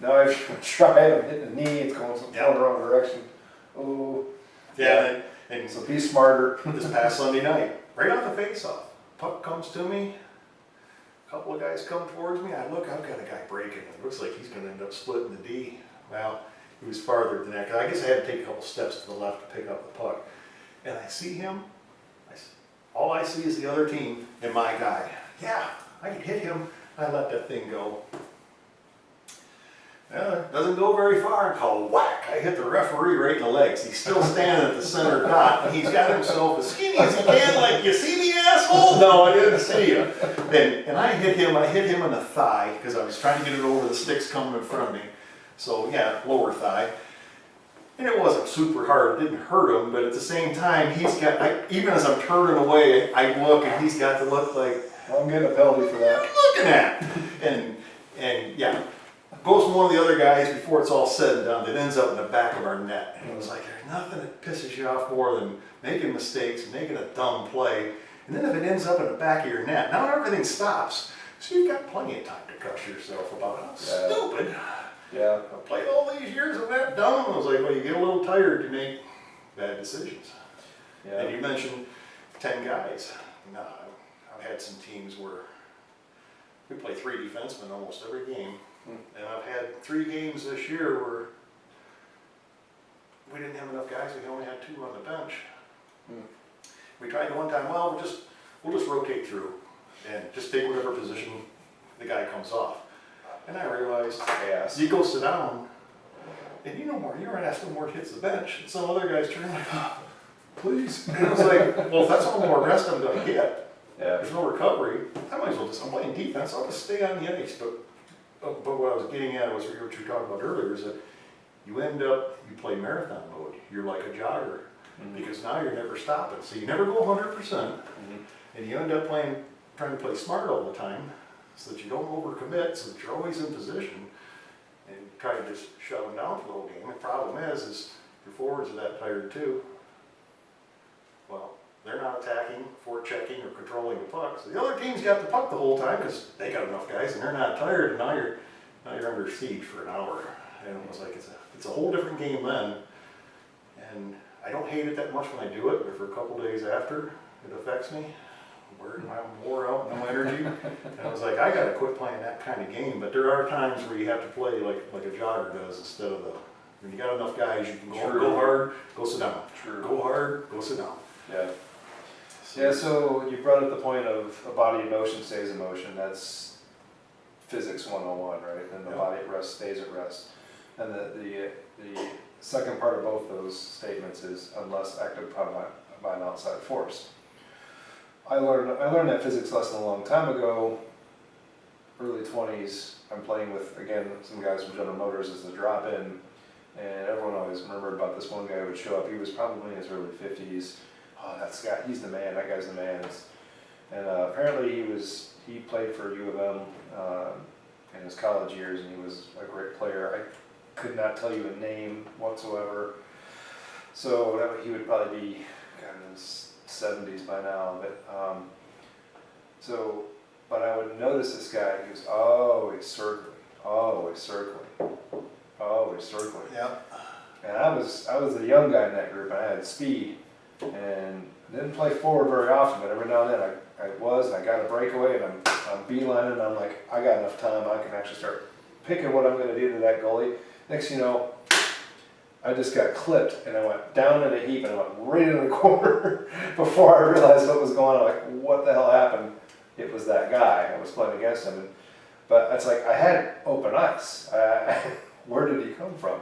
Now I've tried, I'm hitting the knee, it's going the wrong direction. Oh. Yeah, and So be smarter. this past Sunday night, right off the face-off, puck comes to me. A couple of guys come towards me. I look, I've got a guy breaking. It looks like he's going to end up splitting the D. Well, he was farther than that. 'Cause I guess I had to take a couple steps to the left to pick up the puck. And I see him. All I see is the other team and my guy. Yeah, I can hit him. I let that thing go. Yeah, doesn't go very far, and call whack. I hit the referee right in the legs. He's still standing at the center dot, and he's got himself as skinny as he can, like, you see me, asshole? No, I didn't see you. And I hit him in the thigh, because I was trying to get it over the sticks coming in front of me. So yeah, lower thigh. And it wasn't super hard, it didn't hurt him, but at the same time, even as I'm turning away, I look, and he's got the look like, I'm getting a penalty for that. looking at. And yeah, goes from one of the other guys before it's all said and done. It ends up in the back of our net. And it was like, there's nothing that pisses you off more than making mistakes, making a dumb play. And then if it ends up in the back of your net, now everything stops. So you've got plenty of time to cuss yourself about how stupid. Yeah. I played all these years of that dumb. I was like, well, you get a little tired to make bad decisions. Yeah. And you mentioned 10 guys. No, I've had some teams where we play 3 defensemen almost every game. And I've had 3 games this year where we didn't have enough guys. We only had 2 on the bench. We tried one time, well, we'll just rotate through and just take whatever position the guy comes off. And I realized, you go sit down, and you aren't asking more hits the bench. And some other guys turn like, oh, please. And I was like, well, if that's all more rest I'm going to get, there's no recovery, I might as well I'm playing defense, I'll just stay on the ice. But what I was getting at was what you were talking about earlier, is that you play marathon mode. You're like a jogger, because now you're never stopping. So you never go 100%, and you end up trying to play smart all the time, so that you don't overcommit, so that you're always in position, and try to just shut them down for the whole game. The problem is your forwards are that tired too. Well, they're not attacking, forechecking, or controlling the puck. So the other team's got the puck the whole time because they got enough guys, and they're not tired. And now you're under siege for an hour. And it was like it's a whole different game then. And I don't hate it that much when I do it, but for a couple days after, it affects me. I'm wore out, no energy. And I was like, I got to quit playing that kind of game. But there are times where you have to play like a jogger does instead of when you got enough guys, you can go hard, go sit down. Go hard, go sit down. Yeah. Yeah, so you brought up the point of a body in motion stays in motion. That's physics 101, right? And the body at rest stays at rest. And the second part of both those statements is unless acted upon by an outside force. I learned that physics lesson a long time ago, early 20s. I'm playing with, again, some guys from General Motors as a drop-in, and everyone always remembered about this one guy who would show up. He was probably in his early 50s. Oh, that's guy, he's the man, that guy's the man. And apparently he played for U of M in his college years, and he was a great player. I could not tell you a name whatsoever. So he would probably be kind of in his 70s by now. But I would notice this guy, he was always circling, always circling, always circling. Yep. And I was the young guy in that group, and I had speed. And didn't play forward very often, but every now and then I got a breakaway, and I'm beelining, and I'm like, I got enough time, I can actually start picking what I'm going to do to that goalie. Next thing you know, I just got clipped, and I went down in a heap, and I went right in the corner before I realized what was going on. I'm like, what the hell happened? It was that guy. I was playing against him. But it's like, I had open ice. Where did he come from?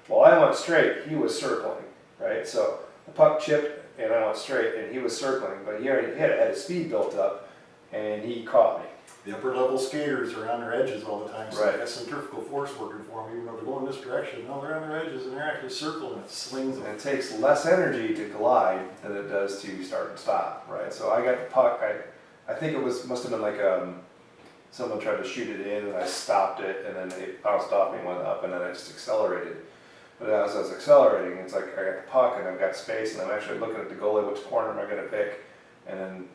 Well, I went straight. He was circling, right? So the puck chipped, and I went straight, and he was circling, but he had a speed built up, and he caught me. The upper level skaters are on their edges all the time, so Right. they got centrifugal force working for them, even though they're going this direction. No, they're on their edges, and they're actually circling, and it slings them. And it takes less energy to glide than it does to start and stop, right? So I got the puck, I think it must have been like someone tried to shoot it in, and I stopped it, and then it bounced off me and went up, and then I just accelerated. But as I was accelerating, it's like I got the puck, and I've got space, and I'm actually looking at the goalie, which corner am I going to pick? And then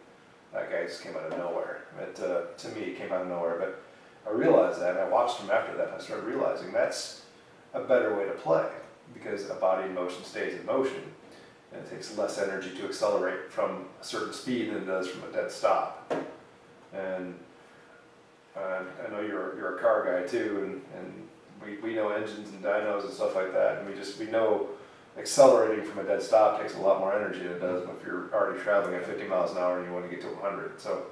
that guy just came out of nowhere. To me, it came out of nowhere, but I realized that, and I watched him after that, and I started realizing that's a better way to play, because a body in motion stays in motion, and it takes less energy to accelerate from a certain speed than it does from a dead stop. And I know you're a car guy too, and we know engines and dynos and stuff like that, and we know accelerating from a dead stop takes a lot more energy than it does if you're already traveling at 50 miles an hour and you want to get to 100. So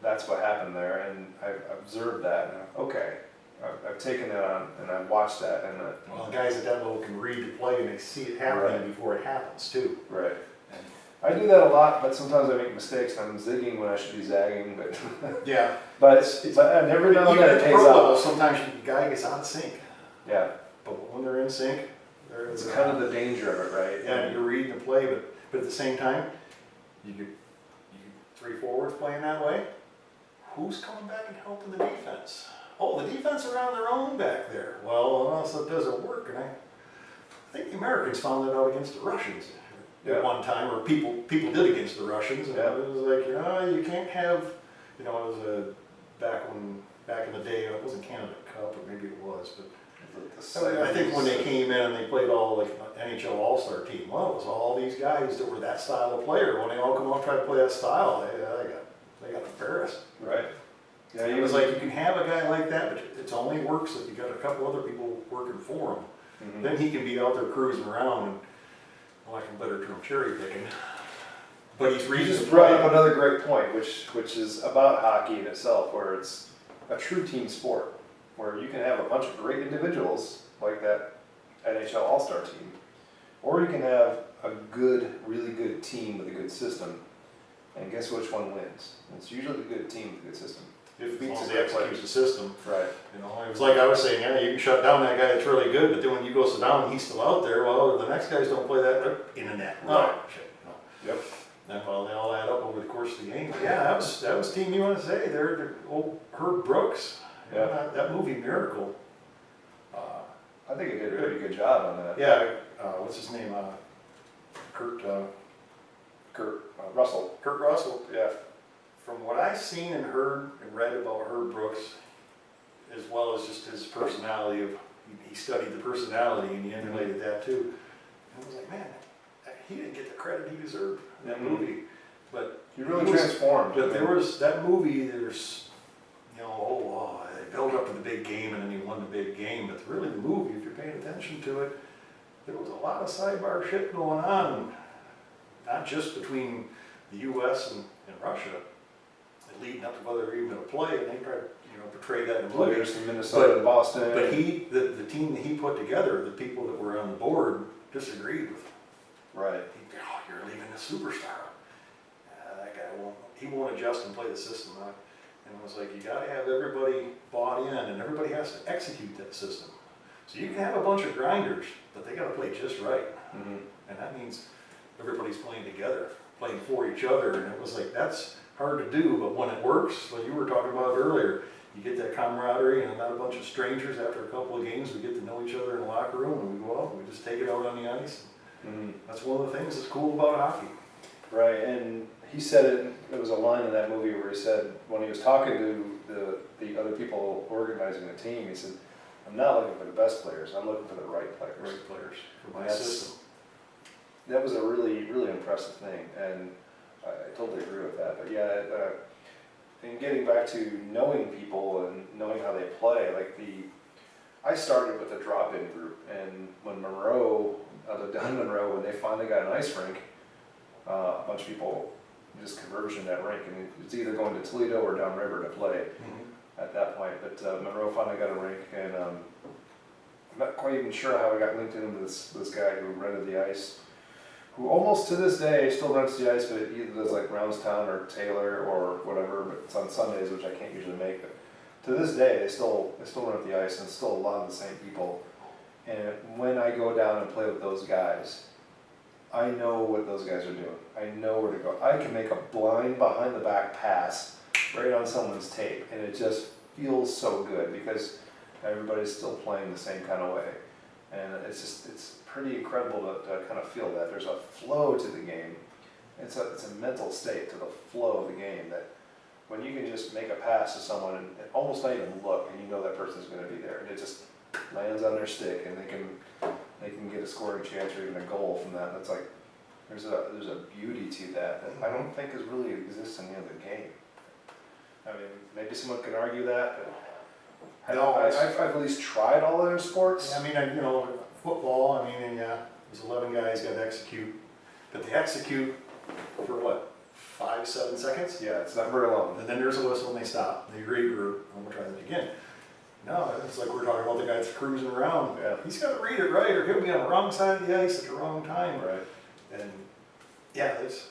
that's what happened there, and I've observed that. And okay, I've taken that on and I've watched that and Well, the guys at that level can read the play and they see it happening Right. before it happens too. right. And I do that a lot, but sometimes I make mistakes and I'm zigging when I should be zagging, but yeah, but I never know even that at it the pays pro level, off. sometimes the guy gets out of sync. Yeah, But when they're in sync, it's kind of the danger of it, right? yeah, you're reading the play, but at the same time, you get three forwards playing that way. Who's coming back and helping the defense? Oh, the defense are on their own back there. Well, so it doesn't work, and I think the Americans found that out against the Russians Yeah. at one time, or people did against the Russians, and Yeah. it was like, you can't have, it was back in the day, it wasn't Canada Cup, or maybe it was, but I think when they came in and they played all like NHL All-Star team, well, it was all these guys that were that style of player. When they all come out and try to play that style, they got embarrassed. Right. Yeah, It was like you can have a guy like that, but it only works if you got a couple other people working for him. Mhm. Then he can be out there cruising around and, like a better term, cherry picking. But he's You reading just the brought play. up another great point, which is about hockey in itself, where it's a true team sport, where you can have a bunch of great individuals like that NHL All-Star team, or you can have a good, really good team with a good system, and guess which one wins? It's usually the good team with a good system. If beats he the great executes players. the system. Right. It was like I was saying, you can shut down that guy that's really good, but then when you go sit down and he's still out there, well, the next guys don't play that, they're in the net. Right. Shit, Yep. And well, they all add up over the course of the game. But yeah, that was Team USA. They're old Herb Brooks. Yeah. That movie Miracle. I think it did a pretty good job on that. Yeah, what's his name? Kurt Russell. Kurt Russell. Yeah. From what I've seen and heard and read about Herb Brooks, as well as just his personality he studied the personality and he emulated that too. And I was like, man, he didn't get the credit he deserved in that movie. But He really transformed. But there was that movie. There's, they built up to the big game and then he won the big game. But really, the movie, if you're paying attention to it, there was a lot of sidebar shit going on, not just between the U.S. and Russia, and leading up to whether even a play, and they tried to portray that in the movie. Players from Minnesota and Boston. But the team that he put together, the people that were on the board, disagreed with. Right. You're leaving a superstar. That guy won't adjust and play the system. And it was like, you gotta have everybody bought in and everybody has to execute that system. So you can have a bunch of grinders, but they gotta play just right. Mm-hmm. And that means everybody's playing together, playing for each other. And it was like, that's hard to do, but when it works, like you were talking about earlier, you get that camaraderie and not a bunch of strangers. After a couple of games, we get to know each other in the locker room and we go out and we just take it out on the ice. Mm-hmm. That's one of the things that's cool about hockey. Right, and he said it, there was a line in that movie where he said, when he was talking to the other people organizing the team, he said, I'm not looking for the best players, I'm looking for the right players. Right players for my That's- system. That was a really, really impressive thing, and I totally agree with that. But yeah, and getting back to knowing people and knowing how they play, I started with a drop-in group, and when Monroe, down Monroe, when they finally got an ice rink, a bunch of people just converged in that rink, and it's either going to Toledo or downriver to play at that point. But Monroe finally got a rink, and I'm not quite even sure how I got linked in with this guy who rented the ice, who almost to this day still rents the ice, but it either does like Brownstown or Taylor or whatever, but it's on Sundays, which I can't usually make. But to this day, they still rent the ice, and it's still a lot of the same people. And when I go down and play with those guys, I know what those guys are doing. I know where to go. I can make a blind behind the back pass right on someone's tape, and it just feels so good because everybody's still playing the same kind of way. And it's pretty incredible to kind of feel that. There's a flow to the game. It's a mental state to the flow of the game that when you can just make a pass to someone and almost not even look, and you know that person's going to be there, and it just lands on their stick, and they can get a scoring chance or even a goal from that. That's like there's a beauty to that I don't think is really exists in the other game. I mean, maybe someone can argue that, but I've at least tried all other sports. I mean, football, there's 11 guys got to execute, but they execute for what, 5-7 seconds? Yeah, it's not very long. And then there's a whistle and they stop, they regroup, and we'll try that again. No, it's like we're talking about the guy that's cruising around. Yeah. He's got to read it right, or he'll be on the wrong side of the ice at the wrong time. Right. And yeah, there's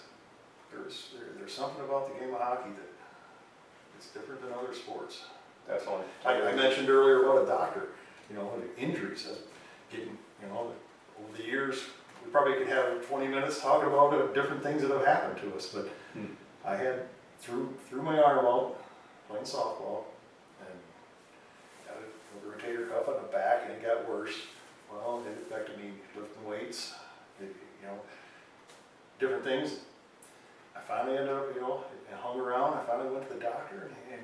something about the game of hockey that it's different than other sports. Definitely. I mentioned earlier about a doctor, you know, the injuries, getting, you know, over the years, we probably could have 20 minutes talking about different things that have happened to us, but I had, threw my arm out playing softball, and got a rotator cuff on the back, and it got worse. Well, it affected me lifting weights, you know, different things. I finally ended up, you know, and hung around. I finally went to the doctor, and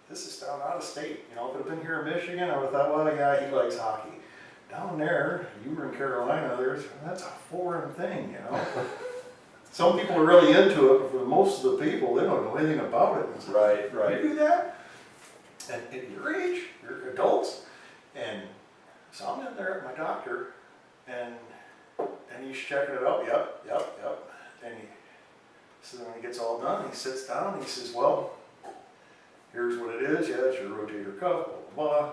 this is down out of state. You know, if it had been here in Michigan, I would have thought, well, yeah, he likes hockey. Down there, you were in Carolina, that's a foreign thing, you know. Some people are really into it, but for most of the people, they don't know anything about it. It's like, Right. You do that? And at your age, you're adults. And so I'm in there at my doctor, and he's checking it out. Yep. And so when he gets all done, he sits down, and he says, well, here's what it is. Yeah, it's your rotator cuff, blah, blah,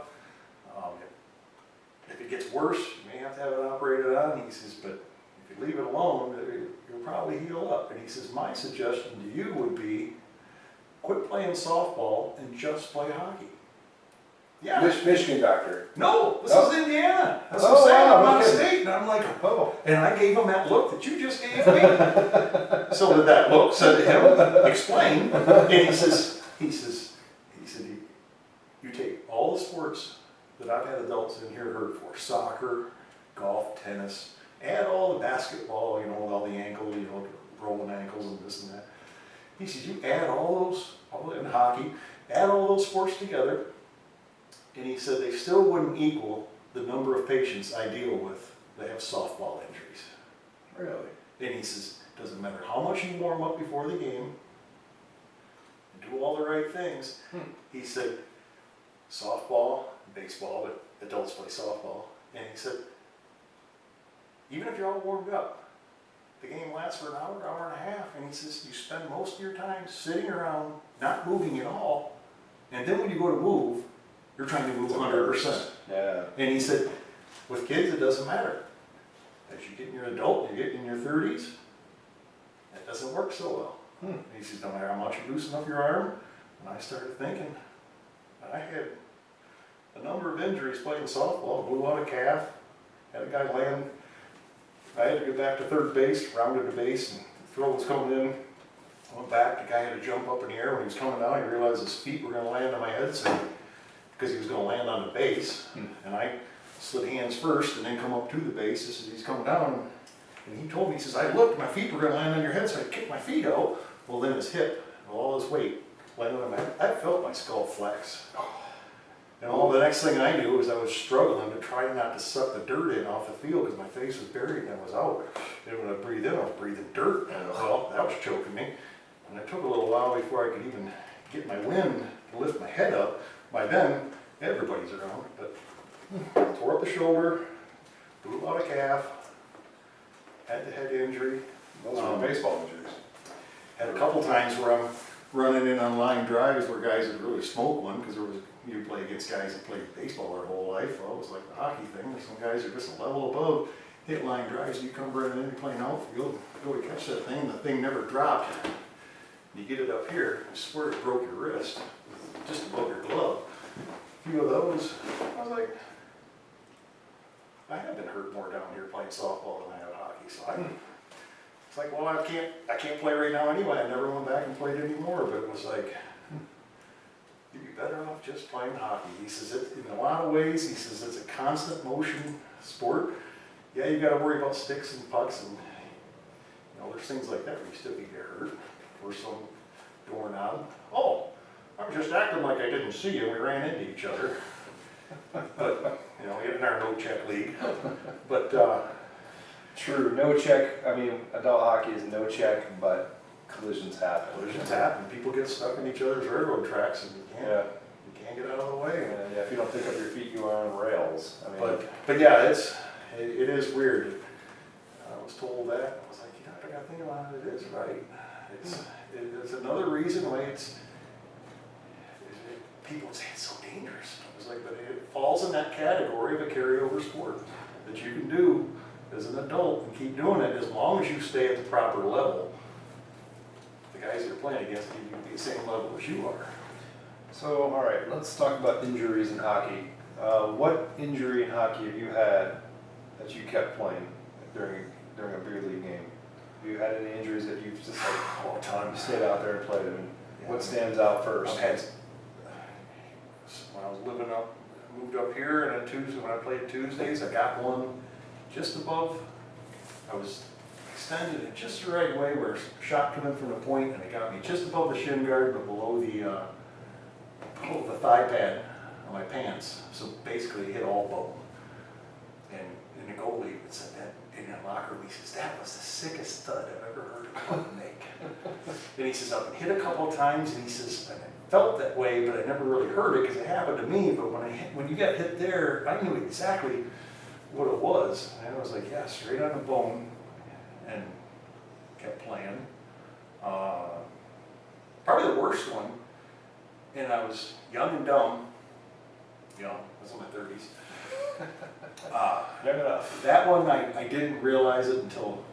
blah. If it gets worse, you may have to have it operated on. He says, but if you leave it alone, you'll probably heal up. And he says, my suggestion to you would be quit playing softball and just play hockey. Yeah. Michigan doctor. No, this is Indiana. That's Oh, what I'm saying. wow, I'm out of okay. state. And I'm like, Oh. and I gave him that look that you just gave me. So that that look said to him, explain. And he said, you take all the sports that I've had adults in here hurt for, soccer, golf, tennis, add all the basketball, you know, with all the ankle, you know, rolling ankles and this and that. He says, you add all in hockey, add all those sports together, and he said they still wouldn't equal the number of patients I deal with that have softball injuries. Really? And he says, doesn't matter how much you warm up before the game, and do all the right things. He said, softball, baseball, but adults play softball. And he said, even if you're all warmed up, the game lasts for an hour, hour and a half. And he says, you spend most of your time sitting around, not moving at all. And then when you go to move, you're trying to move 100%. Yeah. And he said, with kids, it doesn't matter. As you get in your adult, you get in your 30s, it doesn't work so well. And he says, no matter how much you loosen up your arm. And I started thinking, I had a number of injuries playing softball, blew out a calf, had a guy land. I had to get back to third base, rounded the base, and the throw was coming in. I went back, the guy had to jump up in the air. When he was coming down, he realized his feet were going to land on my head, so because he was going to land on the base. And I slid hands first and then come up to the base as he's coming down. And he told me, he says, I looked, my feet were going to land on your head, so I kicked my feet out. Well, then his hip, all his weight, landed on my head. I felt my skull flex. And all the next thing I knew is I was struggling to try not to suck the dirt in off the field because my face was buried and I was out. And when I breathed in, I was breathing dirt. And well, that was choking me. And it took a little while before I could even get my wind to lift my head up. By then, everybody's around. But tore up the shoulder, blew out a calf, had the head injury. Those are baseball injuries. Had a couple times where I'm running in on line drives where guys would really smoke one because you play against guys that played baseball their whole life. Well, it was like the hockey thing. Some guys are just a level above, hit line drives, you come running in, you're playing outfield, go to catch that thing, the thing never dropped. You get it up here, I swear it broke your wrist, just above your glove. A few of those, I was like, I have been hurt more down here playing softball than I have hockey, so it's like, well, I can't play right now anyway. I never went back and played anymore, but it was like, you'd be better off just playing hockey. He says, in a lot of ways, he says, it's a constant motion sport. Yeah, you gotta worry about sticks and pucks and, you know, there's things like that where you still get hurt or some doorknob. Oh, I was just acting like I didn't see you. We ran into each other. But, you know, in our no-check league. But, True, no check. I mean, adult hockey is no check, but collisions happen. collisions happen. People get stuck in each other's railroad tracks and Yeah. you can't get out of the way. Yeah, if you don't pick up your feet, you are on rails. I mean, But yeah, it is weird. I was told that. I was like, you know, I gotta think about it. It is right. It's another reason why people would say it's so dangerous. I was like, but it falls in that category of a carryover sport that you can do as an adult and keep doing it as long as you stay at the proper level. The guys you're playing against need to be the same level as you are. So, all right, let's talk about injuries in hockey. What injury in hockey have you had that you kept playing during a beer league game? Have you had any injuries that you've just like All the time. you stayed out there and played? I mean, Yeah. what stands out first? I've had, when I was living up, moved up here, and then Tuesday, when I played Tuesdays, I got one just above, I was extended it just the right way where a shot came in from the point, and it got me just above the shin guard, but below the thigh pad on my pants. So basically it hit all bone. And the goalie said that in the locker room, he says, that was the sickest thud I've ever heard a puck make. And he says, I've been hit a couple of times, and he says, and I felt that way, but I never really heard it because it happened to me. But when you got hit there, I knew exactly what it was. And I was like, yeah, straight on the bone, and kept playing. Probably the worst one, and I was young and dumb. I was in my 30s. Young enough. That one, I didn't realize it until,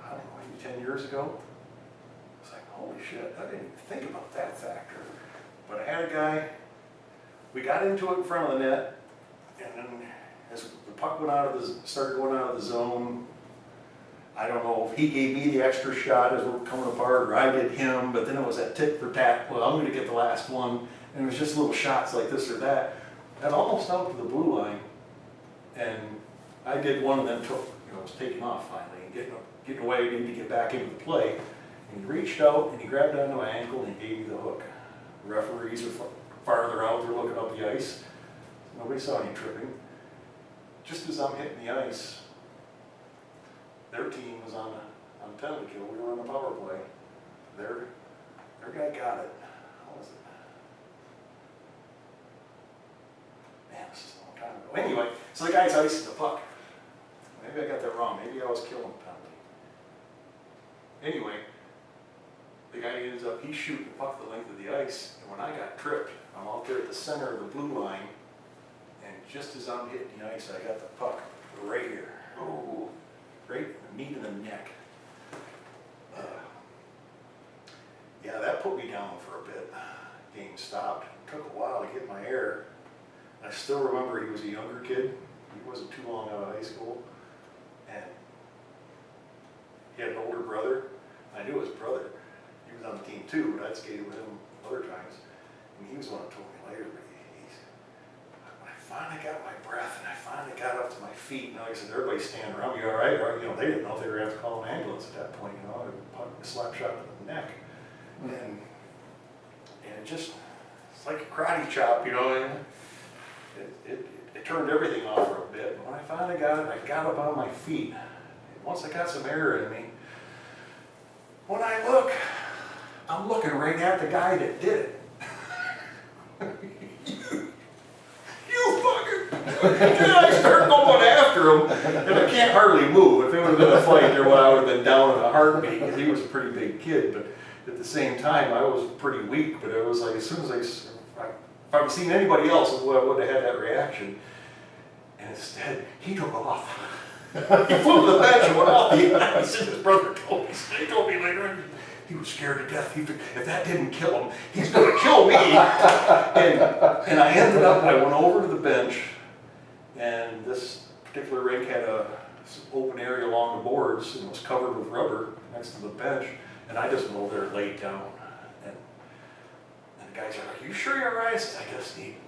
I don't know, maybe 10 years ago. I was like, holy shit, I didn't even think about that factor. But I had a guy, we got into it in front of the net, and then as the puck started going out of the zone, I don't know if he gave me the extra shot as we're coming apart, or I did him, but then it was that tit for tat, well, I'm gonna get the last one, and it was just little shots like this or that. Got almost out to the blue line, and I did one of them, was taking off finally, and getting away, needed to get back into the play. And he reached out, and he grabbed onto my ankle, and he gave me the hook. The referees are farther out, they're looking up the ice. Nobody saw any tripping. Just as I'm hitting the ice, their team was on penalty kill. We were on the power play. Their guy got it. How was it? Man, this is a long time ago. Anyway, so the guy's icing the puck. Maybe I got that wrong. Maybe I was killing the penalty. Anyway, the guy ends up, he's shooting the puck the length of the ice, and when I got tripped, I'm out there at the center of the blue line, and just as I'm hitting the ice, I got the puck right here. Oh, right in the meat of the neck. Yeah, that put me down for a bit. Game stopped. It took a while to get my air. I still remember he was a younger kid. He wasn't too long out of high school. And he had an older brother. I knew his brother. He was on the team too, but I'd skated with him other times. And he was the one who told me later, but when I finally got my breath and I finally got up to my feet, and like I said, everybody's standing around me, all right? Or, they didn't know if they were going to have to call an ambulance at that point, a slap shot to the neck. And it just, it's like a karate chop, and it turned everything off for a bit. But when I finally got it, I got up on my feet. And once I got some air in me, when I look, I'm looking right at the guy that did it. You fucker! And I start going after him, and I can't hardly move. If it would have been a fight, I would have been down in a heartbeat, because he was a pretty big kid. But at the same time, I was pretty weak. But it was like, as soon as if I'd seen anybody else, I would have had that reaction. And instead, he took off. He flew to the bench and went off the ice. And his brother told me, he told me later, he was scared to death. If that didn't kill him, he's going to kill me. And I ended up, I went over to the bench, and this particular rink had a open area along the boards, and it was covered with rubber next to the bench. And I just went over there and laid down. And the guys are like, you sure you're all right? I said,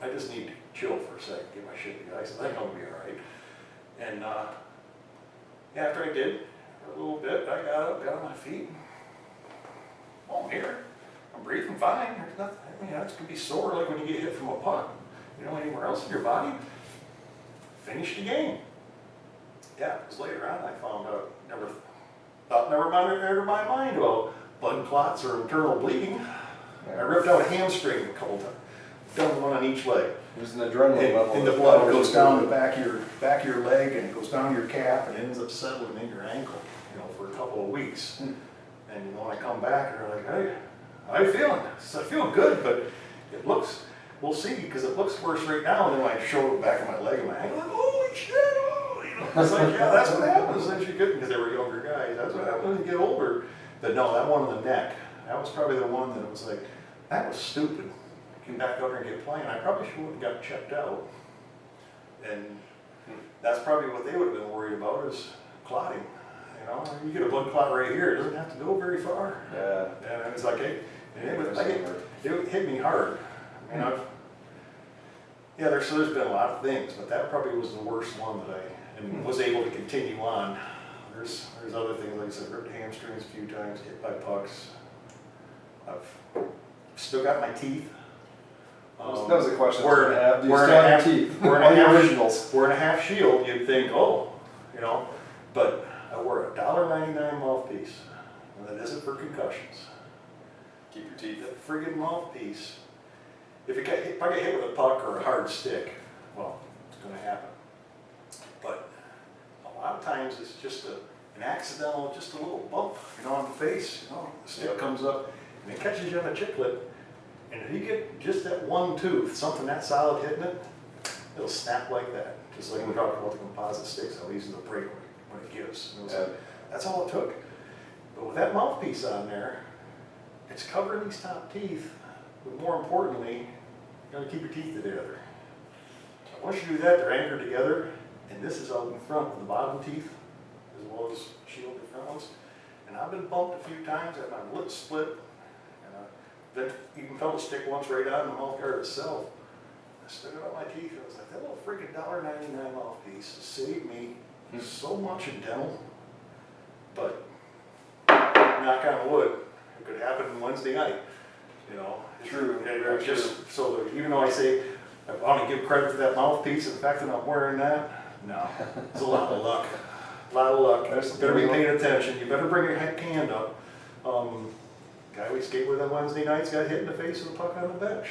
I just need to chill for a second, get my shit together. I said, I think I'm going to be all right. And after I did, for a little bit, I got up, got on my feet. Oh, I'm here. I'm breathing fine. There's nothing. It's going to be sore like when you get hit from a puck. Anywhere else in your body. Finished the game. Yeah, because later on I found out, never entered my mind about blood clots or internal bleeding. I ripped out a hamstring a couple times. Done one on each leg. There's an adrenaline level. And the blood goes down the back of your leg, and it goes down your calf, and ends up settling in your ankle, for a couple of weeks. And when I come back, and they're like, hey, how you feeling? I said, I feel good, but it looks, we'll see, because it looks worse right now. And then when I show the back of my leg and my ankle, I'm like, holy shit, oh, you know. It's like, yeah, that's what happens as you get, because they were younger guys. That's what happens when you get older. But no, that one in the neck, that was probably the one that was like, that was stupid. Came back over and get playing. I probably should have got checked out. And that's probably what they would have been worried about is clotting. You know, you get a blood clot right here, it doesn't have to go very far. Yeah. And it's like, hey, and it hit me hard. I mean, there's been a lot of things, but that probably was the worst one that I was able to continue on. There's other things, like I said, ripped hamstrings a few times, hit by pucks. I've still got my teeth. That was a question. We're All the originals. We're in a half shield. You'd think, oh, you know, but I wore a $1.99 mouthpiece, and that isn't for concussions. Keep your teeth. That friggin' mouthpiece. If I get hit with a puck or a hard stick, well, it's going to happen. But a lot of times it's just an accidental, just a little bump, you know, on the face. You know, the stick comes up and it catches you on the chiclet. And if you get just that one tooth, something that solid hitting it, it'll snap like that. Just like we talked about the composite sticks, how easy to break when it gives. And it was like, that's all it took. But with that mouthpiece on there, it's covering these top teeth, but more importantly, you gotta keep your teeth together. Once you do that, they're anchored together, and this is out in front with the bottom teeth, as well as shield the front ones. And I've been bumped a few times, I've had my lip split, and then even felt a stick once right out in the mouth guard itself. I stuck it on my teeth, and I was like, that little freaking $1.99 mouthpiece has saved me so much in dental, but knock on wood, it could happen Wednesday night, you know. True. And just so that even though I say I want to give credit for that mouthpiece and the fact that I'm wearing that, no, it's a lot of luck. A lot of luck. You better be paying attention. You better bring your hand up. Guy we skate with on Wednesday nights got hit in the face with a puck on the bench.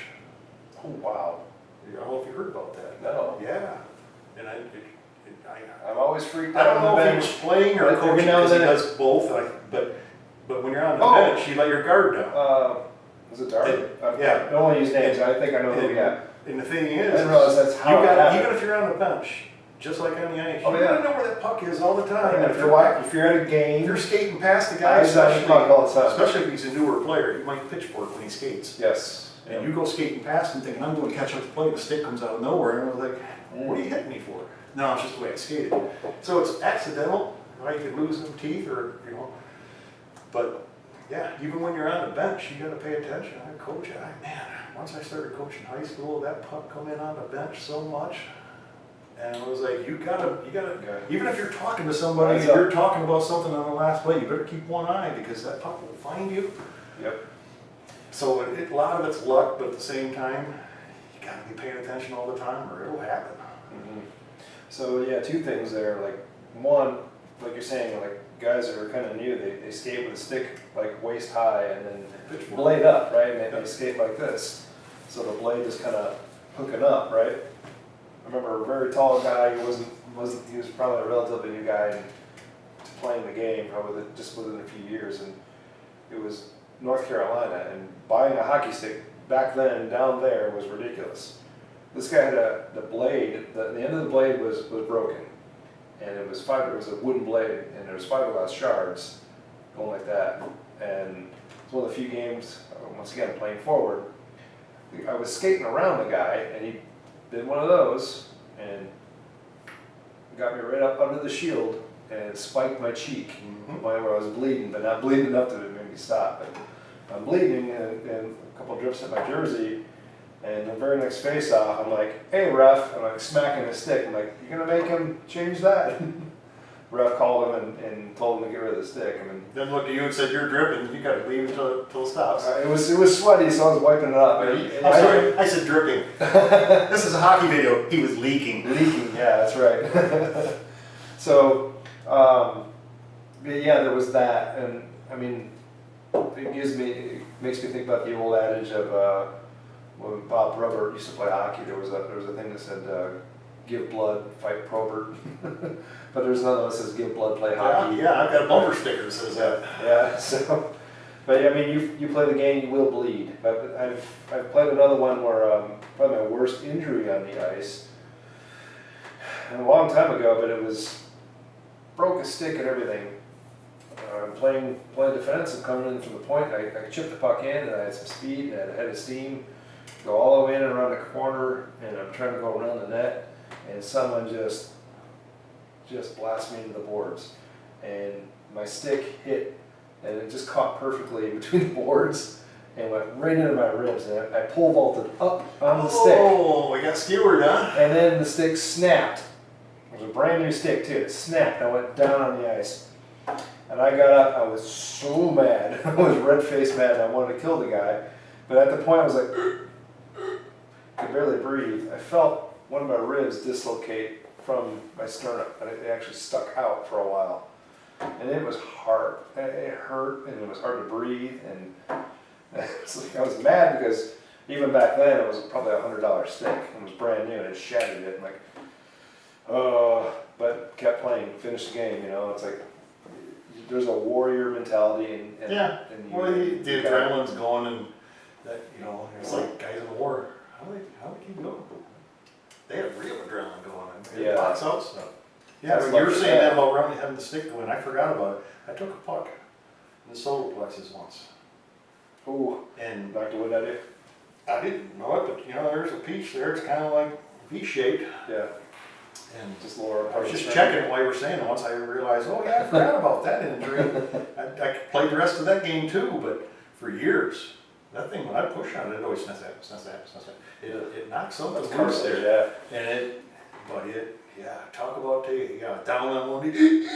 Oh wow. I don't know if you heard about that. No. Yeah. And I'm always freaked I out don't on the know if he bench. was playing or Every coaching now and because he then does both. But when you're on the Oh. bench, you let your guard down. Was it dark? Yeah. I don't want to use names. I think I know who we got. And the thing I is, didn't realize that's you how it got happened. even if you're on the bench, just like on the ice, Oh, you yeah. gotta know where that puck is all the time. And And if you're at a if game, you're skating past the guy, eyes on the puck all the time. especially if he's a newer player, he might pitchfork when he skates. yes. And you go skating past him thinking, I'm going to catch up the play, the stick comes out of nowhere, and I was like, what are you hitting me for? No, it's just the way I skated. So it's accidental, right? You could lose some teeth or, you know, but yeah, even when you're on the bench, you got to pay attention. I coach, man, once I started coaching high school, that puck come in on the bench so much. And it was like, you gotta, even if you're talking to somebody and you're talking about something on the last play, you better keep one eye because that puck will find you. Yep. So a lot of it's luck, but at the same time, you gotta be paying attention all the time or it'll happen. Mm-hmm. So yeah, two things there. Like one, like you're saying, like guys that are kind of new, they skate with a stick like waist high and then blade up, right? And they skate like this, so the blade is kind of hooking up, right? I remember a very tall guy who he was probably a relatively new guy to playing the game, probably just within a few years, and it was North Carolina, and buying a hockey stick back then down there was ridiculous. This guy had the blade, the end of the blade was broken, and it was a wooden blade, and there was fiberglass shards going like that, and it's one of the few games, once again playing forward, I was skating around the guy, and he did one of those, and got me right up under the shield, and it spiked my cheek, where I was bleeding, but not bleeding enough to make me stop. But I'm bleeding, and a couple of drips hit my jersey, and the very next face-off, I'm like, hey ref, I'm like smacking his stick, I'm like, you gonna make him change that? Ref called him and told him to get rid of the stick. I mean, Then looked at you and said, you're dripping, you gotta leave until it stops. it was sweaty, so I was wiping it up. I'm sorry, I said dripping. This is a hockey video, he was leaking. Leaking, yeah, that's right. So, but yeah, there was that, and I mean, it makes me think about the old adage of when Bob Probert used to play hockey. There was a thing that said, "Give blood, fight Probert," but there's another that says, "Give blood, play hockey." Yeah, I've got a bumper sticker that says that. Yeah. So, But I mean, you play the game, you will bleed. But I've played another one where probably my worst injury on the ice, and a long time ago, but it was broke a stick and everything. I'm playing defense and coming in from the point. I chipped the puck in and I had some speed and I had a head of steam. Go all the way in and around the corner, and I'm trying to go around the net, and someone just blasted me into the boards, and my stick hit, and it just caught perfectly between the boards, and went right into my ribs, and I pole vaulted up on the stick. Oh, we got skewered, huh? And then the stick snapped. It was a brand new stick too. It snapped. I went down on the ice, and I got up. I was so mad. I was red-faced mad, and I wanted to kill the guy, but at the point I was like. I could barely breathe. I felt one of my ribs dislocate from my sternum, and it actually stuck out for a while. And it was hard. It hurt, and it was hard to breathe. And it's like I was mad because even back then it was probably $100 stick. It was brand new, and it shattered it. And like, oh, but kept playing, finished the game. You know, it's like there's a warrior mentality, and Yeah. and Well, the adrenaline's going, and that it's like guys in the war. How do they keep going? They have real adrenaline going, and it knocks out stuff. Yeah, That's but you were like saying that. that about having the stick going. I forgot about it. I took a puck in the solar plexus once, Ooh, and knocked the wind out of you? I didn't know it, but there's a piece there. It's kind of like V-shaped, Yeah, and just lower. I was just checking it while you were saying it. Once I realized, oh yeah, I forgot about that injury. I played the rest of that game too, but for years, that thing, when I push on it, it always snaps that. It knocks something loose there. Yeah. And talk about down on one knee.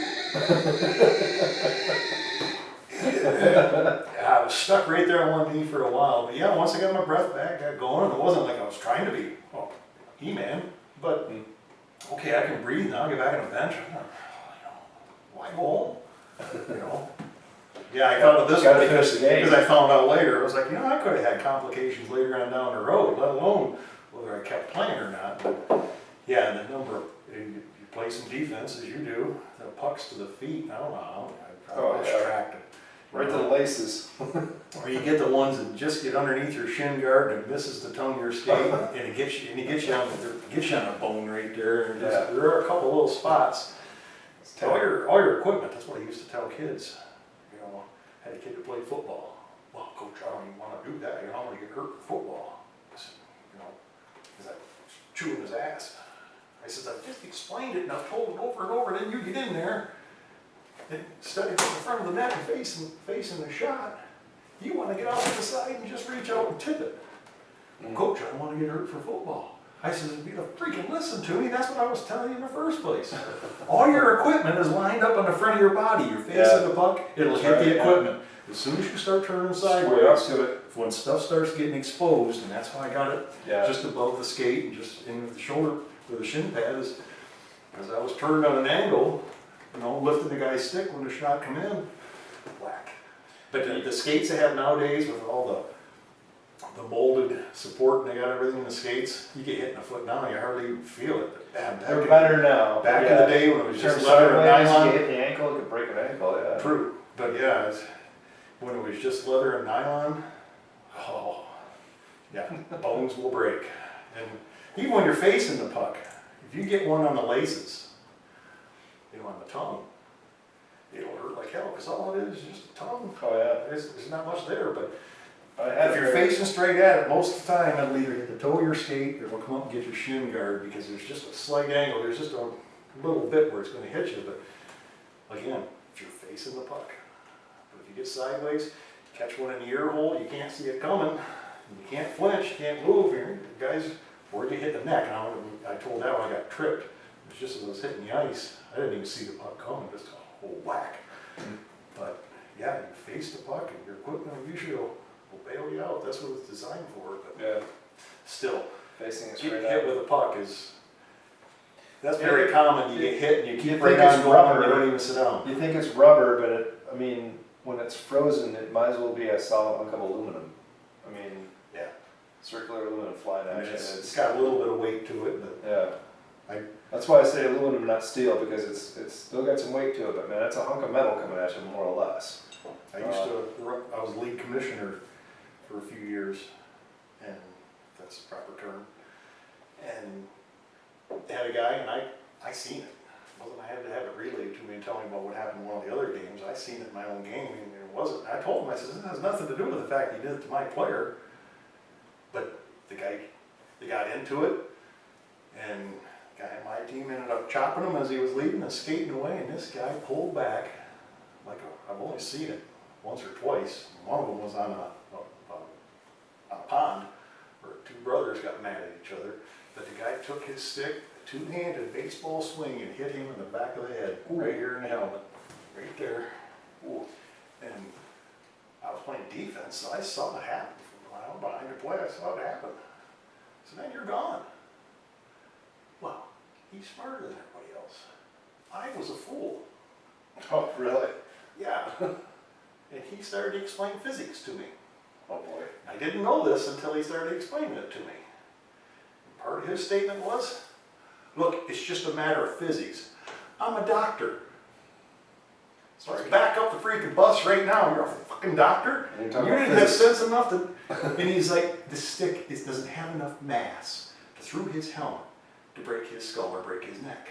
I was stuck right there on one knee for a while. But yeah, once I got my breath back, got going, it wasn't like I was trying to be He-Man, but okay, I can breathe now, get back on the bench. Why go home? Yeah, I found out this one because I found out later. I was like, I could have had complications later on down the road, let alone whether I kept playing or not. But yeah, the number of, you play some defense as you do, the pucks to the feet, I don't know how. I lost track. Right to the laces. Or you get the ones that just get underneath your shin guard and it misses the tongue of your skate, and it gets you on a bone right there. And there are a couple little spots. All your equipment. That's what I used to tell kids. Had a kid that played football. Well, coach, I don't even want to do that. I don't want to get hurt in football. Because I was chewing his ass. I said, I just explained it and I've told it over and over, and then you get in there and instead of getting in front of the net and facing the shot, you want to get out to the side and just reach out and tip it. Coach, I don't want to get hurt for football. I said, if you'd have freaking listened to me, that's what I was telling you in the first place. All your equipment is lined up on the front of your body. You're facing the puck, it'll hit the equipment. As soon as you start turning sideways, when stuff starts getting exposed, and that's how I got it just above the skate and just in the shoulder where the shin pad is, as I was turned on an angle, lifting the guy's stick when the shot come in, whack. But the skates they have nowadays with all the molded support, and they got everything in the skates, you get hit in the foot now, you hardly feel it. They're better now. Back in the day when it was just leather and nylon. You hit the ankle, it could break an ankle, yeah. True. But yeah, when it was just leather and nylon, the bones will break. And even when you're facing the puck, if you get one on the laces, on the tongue, it'll hurt like hell, because all it is just a tongue. Oh yeah. There's not much there, but if you're facing straight at it, most of the time it'll either hit the toe of your skate or it'll come up and get your shin guard, because there's just a slight angle. There's just a little bit where it's going to hit you. But again, if you're facing the puck, but if you get sideways, catch one in the ear hole, you can't see it coming, you can't flinch, you can't move. Guys, where'd you hit the neck? And I told that when I got tripped. It was just as I was hitting the ice, I didn't even see the puck coming, just a whole whack. But yeah, you face the puck and your equipment usually will bail you out. That's what it's designed for. But still, facing it getting straight hit out. with a puck that's very common. You get hit and you keep think right it's on going, rubber. you don't even sit down. You think it's rubber, but when it's frozen, it might as well be a solid hunk of aluminum. Circular aluminum flying action. It's got a little bit of weight to it, but that's why I say aluminum, not steel, because it's still got some weight to it. But man, that's a hunk of metal coming at you, more or less. I was league commissioner for a few years, and if that's the proper term. And they had a guy, and I seen it. I had to have it relayed to me and tell me about what happened in one of the other games. I seen it in my own game, and it wasn't. I told him, I said, this has nothing to do with the fact he did it to my player. But the guy, they got into it, and the guy on my team ended up chopping him as he was leaving and skating away, and this guy pulled back, like I've only seen it once or twice. One of them was on a pond where two brothers got mad at each other, but the guy took his stick, two-handed baseball swing, and hit him in the back of the head, right here in the helmet, right there. Ooh. And I was playing defense, so I saw it happen from around behind the play. I saw it happen. So then you're gone. Well, he's smarter than everybody else. I was a fool. Oh, really? Yeah. And he started to explain physics to me. Oh boy. I didn't know this until he started explaining it to me. And part of his statement was, look, it's just a matter of physics. I'm a doctor. So let's back up the freaking bus right now. You're a fucking doctor. You didn't have sense enough to... And he's like, the stick doesn't have enough mass through his helmet to break his skull or break his neck.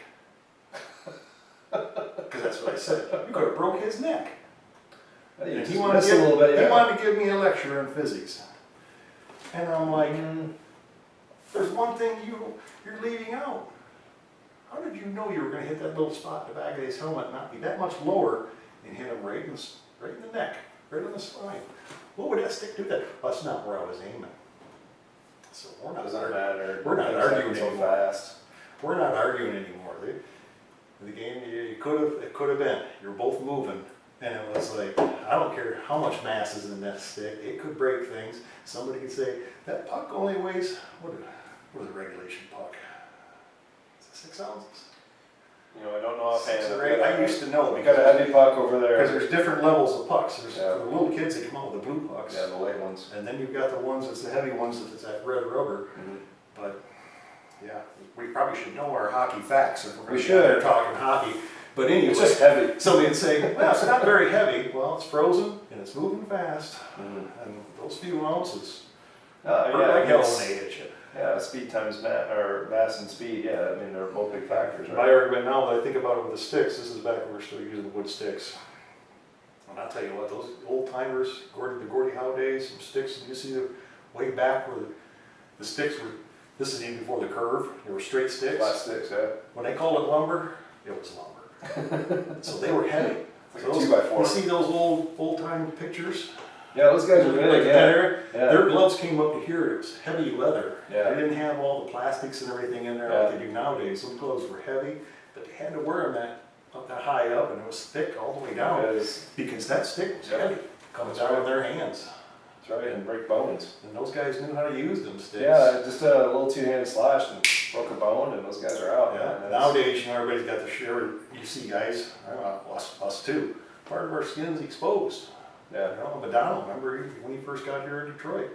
Because that's what I said. You could have broke his neck. And he wanted to give me a lecture on physics. And I'm like, there's one thing you're leaving out. How did you know you were going to hit that little spot in the back of his helmet and not be that much lower and hit him right in the neck, right in the spine? What would that stick do that? Well, that's not where I was aiming. So we're not arguing so anymore. fast. We're not arguing anymore. The game, it could have been. You're both moving. And it was like, I don't care how much mass is in that stick, it could break things. Somebody could say, that puck only weighs, what is a regulation puck? Is it 6 ounces? You know, I don't know offhand. 6 or 8, I used to know. We got a heavy puck over there. Because there's different levels of pucks. There's the little kids that come out with the blue pucks. Yeah, the light ones. And then you've got the ones that's the heavy ones that it's that red rubber. Mm-hmm. But, yeah, we probably should know our hockey facts if we're going We to should. be talking hockey. But anyway, It's just heavy. somebody would say, well, it's not very heavy. Well, it's frozen and it's moving fast. Mm-hmm. And those few ounces Oh, hurt yeah, like hell it's- when they hit you. Yeah, speed times mass and speed. Yeah, I mean they're both big factors, My right? argument now that I think about it with the sticks, this is back when we're still using wood sticks. And I'll tell you what, those old timers, the Gordie Howe days, some sticks, you see the way back where the sticks were, this is even before the curve, they were straight sticks. Flat sticks, yeah. When they called it lumber, it was lumber. So they were heavy. Like So a those, 2x4. you see those old time pictures? Yeah, those guys are Like big. that Yeah. area? Yeah. Their gloves came up to here, it was heavy leather. Yeah. They didn't have all the plastics and everything in there like they do nowadays. Those gloves were heavy, but they had to wear them up that high up, and it was thick all the way down because that stick was heavy coming out of their hands. That's right, and break bones. And those guys knew how to use them sticks. Yeah, just a little two-handed slash and broke a bone, and those guys are out. Yeah. Man. Nowadays, you know, everybody's got the share. You see guys, us too. Part of our skin's exposed. Yeah. You know, Madonna, remember when he first got here in Detroit?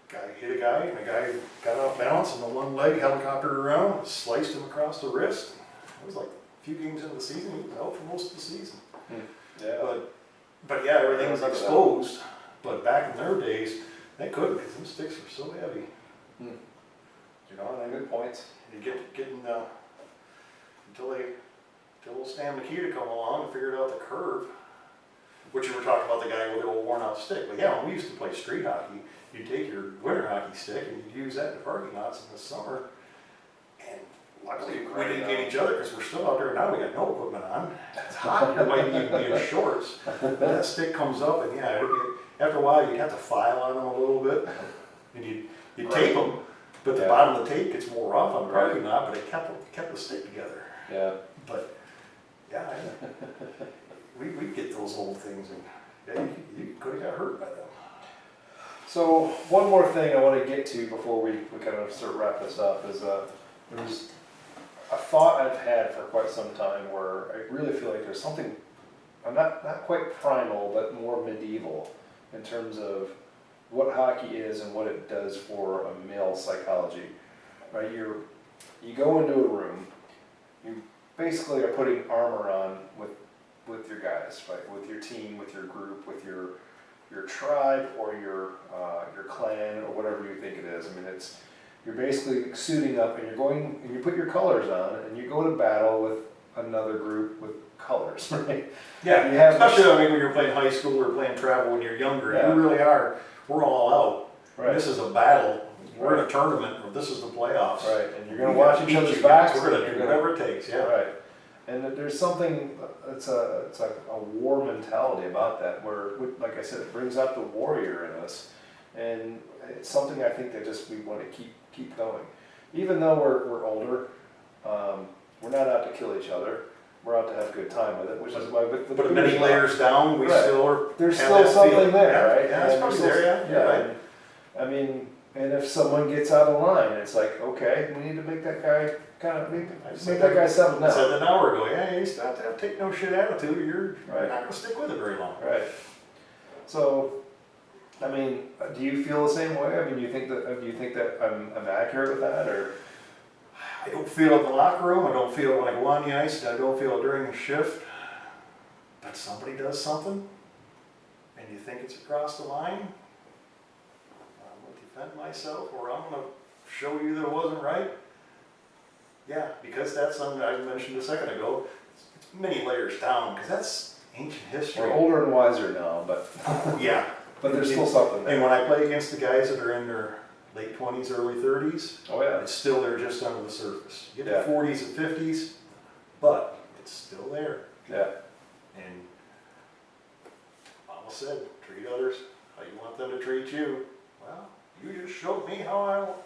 Guy hit a guy, and the guy got off balance, and the one leg helicoptered around, sliced him across the wrist. It was like a few games into the season, he was out for most of the season. Yeah. But yeah, everything was exposed. But back in their days, they couldn't, because them sticks were so heavy. You know, and Good points. you getting until Stan Mikita come along and figured out the curve. Which you were talking about the guy with the old worn out stick. But yeah, when we used to play street hockey, you'd take your winter hockey stick and you'd use that in the parking lots in the summer. And luckily we didn't get each other because we're still out there now. We got no equipment on. It's hot. You might even be in shorts. But that stick comes up, and yeah, after a while you'd have to file on them a little bit. And you'd tape them, but the bottom of the tape gets more off on the parking lot, but it kept the stick together. Yeah. But yeah, we'd get those old things, and yeah, you could have got hurt by them. So one more thing I want to get to before we kind of start wrap this up is there's a thought I've had for quite some time where I really feel like there's something, I'm not quite primal, but more medieval in terms of what hockey is and what it does for a male psychology. Right? You go into a room, you basically are putting armor on with your guys, right? With your team, with your group, with your tribe or your clan or whatever you think it is. I mean, you're basically suiting up and you're going and you put your colors on and you go to battle with another group with colors, right? Yeah, You have especially I mean, when you're playing high school or playing travel when you're younger, Yeah. you really are. We're all out. Right. This is a battle. We're in a tournament, or this is the playoffs. Right, and you're going to watch each other's backs. We're going to and do you're whatever it takes. Yeah. Right, and there's something. It's like a war mentality about that, where, like I said, it brings out the warrior in us, and it's something I think that just we want to keep going. Even though we're older, we're not out to kill each other. We're out to have a good time with it, which is why. But many layers down, we Right. still are. There's have still that something feeling. there, Yeah. right? Yeah, it's And probably there's there. still- Yeah. You're right. I mean, and if someone gets out of line, it's like, okay, we need to make that guy kind of make that guy settle I said down. an hour ago, yeah, you still have to take no shit attitude, or you're Right. not going to stick with it very long. Right. So, I mean, do you feel the same way? I mean, do you think that I'm accurate with that, or? I don't feel it in the locker room, I don't feel it when I go on the ice, I don't feel it during the shift. But somebody does something, and you think it's across the line, I'm going to defend myself, or I'm going to show you that it wasn't right. Yeah, because that's something I mentioned a second ago, it's many layers down, because that's ancient history. We're older and wiser now, but Yeah. but there's still something there. And when I play against the guys that are in their late 20s, early 30s, Oh yeah. it's still there just under the surface. You get Yeah. the 40s and 50s, but it's still there. Yeah. And Mama said, treat others how you want them to treat you. Well, you just showed me how